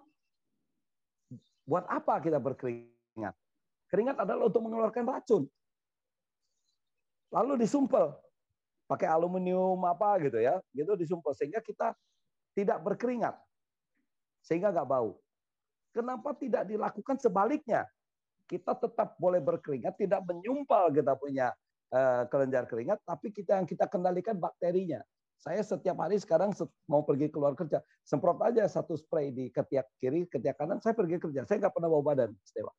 buat apa kita berkeringat? Keringat adalah untuk mengeluarkan racun. Lalu disumpel pakai aluminium apa gitu ya, gitu disumpel sehingga kita tidak berkeringat, sehingga nggak bau. Kenapa tidak dilakukan sebaliknya? Kita tetap boleh berkeringat, tidak menyumpal kita punya kelenjar keringat, tapi yang kita kendalikan bakterinya. Saya setiap hari sekarang mau pergi keluar kerja, semprot aja satu spray di ketiak kiri, ketiak kanan, saya pergi kerja. Saya nggak pernah bau badan, Dewa.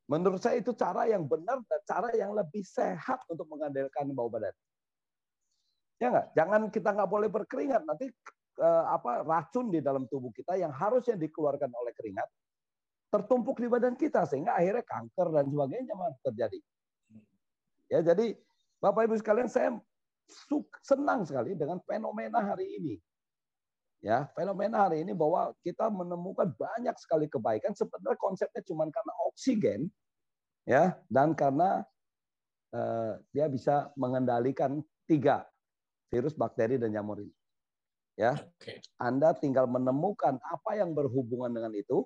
Menurut saya itu cara yang benar dan cara yang lebih sehat untuk mengandalkan bau badan. Ya nggak? Jangan kita nggak boleh berkeringat, nanti racun di dalam tubuh kita yang harusnya dikeluarkan oleh keringat tertumpuk di badan kita sehingga akhirnya kanker dan sebagainya terjadi. Ya, jadi Bapak Ibu sekalian, saya senang sekali dengan fenomena hari ini. Ya, fenomena hari ini bahwa kita menemukan banyak sekali kebaikan. Sebenarnya konsepnya cuma karena oksigen, ya, dan karena dia bisa mengendalikan 3 virus, bakteri, dan jamur ini. Ya, Anda tinggal menemukan apa yang berhubungan dengan itu.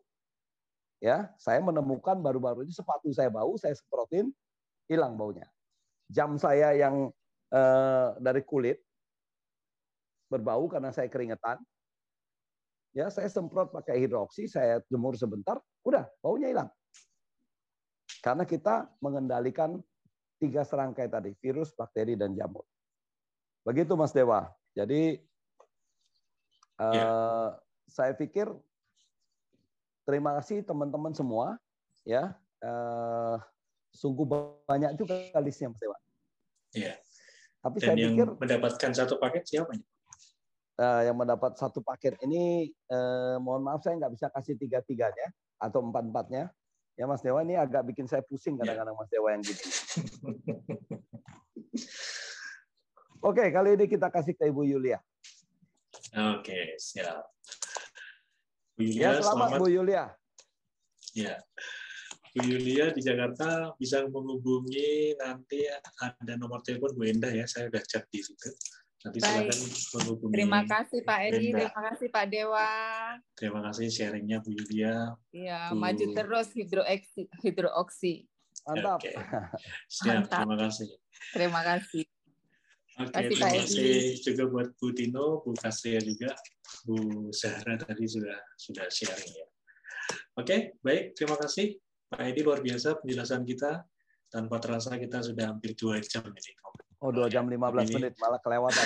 Ya, saya menemukan baru-baru ini sepatu saya bau, saya semprotin, hilang baunya. Jam saya yang dari kulit berbau karena saya keringetan. Ya, saya semprot pakai hidroksi, saya jemur sebentar, udah baunya hilang. Karena kita mengendalikan 3 serangkai tadi, virus, bakteri, dan jamur. Begitu Mas Dewa. Jadi saya pikir terima kasih teman-teman semua, ya. Sungguh banyak juga listnya Mas Dewa. Iya. Tapi dan saya yang pikir mendapatkan satu paket siapa? Yang mendapat satu paket ini, mohon maaf saya nggak bisa kasih 3-3-nya atau 4-4-nya. Ya Mas Dewa, ini agak bikin saya pusing kadang-kadang Mas Dewa yang gini. Oke, kali ini kita kasih ke Ibu Yulia. Oke, siap. Bu Yulia, ya, selamat Bu Yulia. Ya. Bu Yulia di Jakarta bisa menghubungi, nanti ada nomor telepon Bu Endah ya, saya udah chat di situ. Nanti silakan menghubungi. Terima kasih Pak Edi, Endah. terima kasih Pak Dewa. Terima kasih sharingnya Bu Yulia. Iya, maju terus hidrooksi. Mantap. Oke. Siap, Mantap. terima kasih. Terima kasih. Oke, terima kasih juga buat Bu Tino, Bu Kasria juga, Bu Zahra tadi sudah sharing ya. Oke, baik, terima kasih. Pak Edi, luar biasa penjelasan kita. Tanpa terasa kita sudah hampir 2 jam ini. Oh, 2 jam 15 menit, malah kelewatan.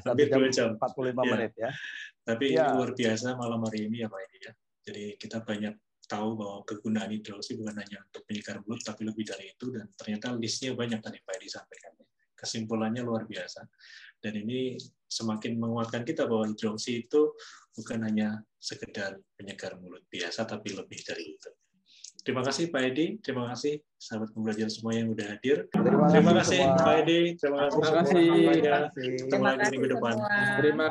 Hampir 2 jam. 45 menit ya. Tapi ini luar biasa malam hari ini ya Pak Edi ya. Jadi kita banyak tahu bahwa kegunaan hidroksi bukan hanya untuk penyegar mulut, tapi lebih dari itu. Dan ternyata listnya banyak tadi Pak Edi sampaikan. Kesimpulannya luar biasa. Dan ini semakin menguatkan kita bahwa hidroksi itu bukan hanya sekedar penyegar mulut biasa, tapi lebih dari itu. Terima kasih Pak Edi, terima kasih sahabat pembelajar semua yang sudah hadir. Terima kasih Pak Edi, terima kasih. Terima kasih. Ketemu lagi minggu depan. Terima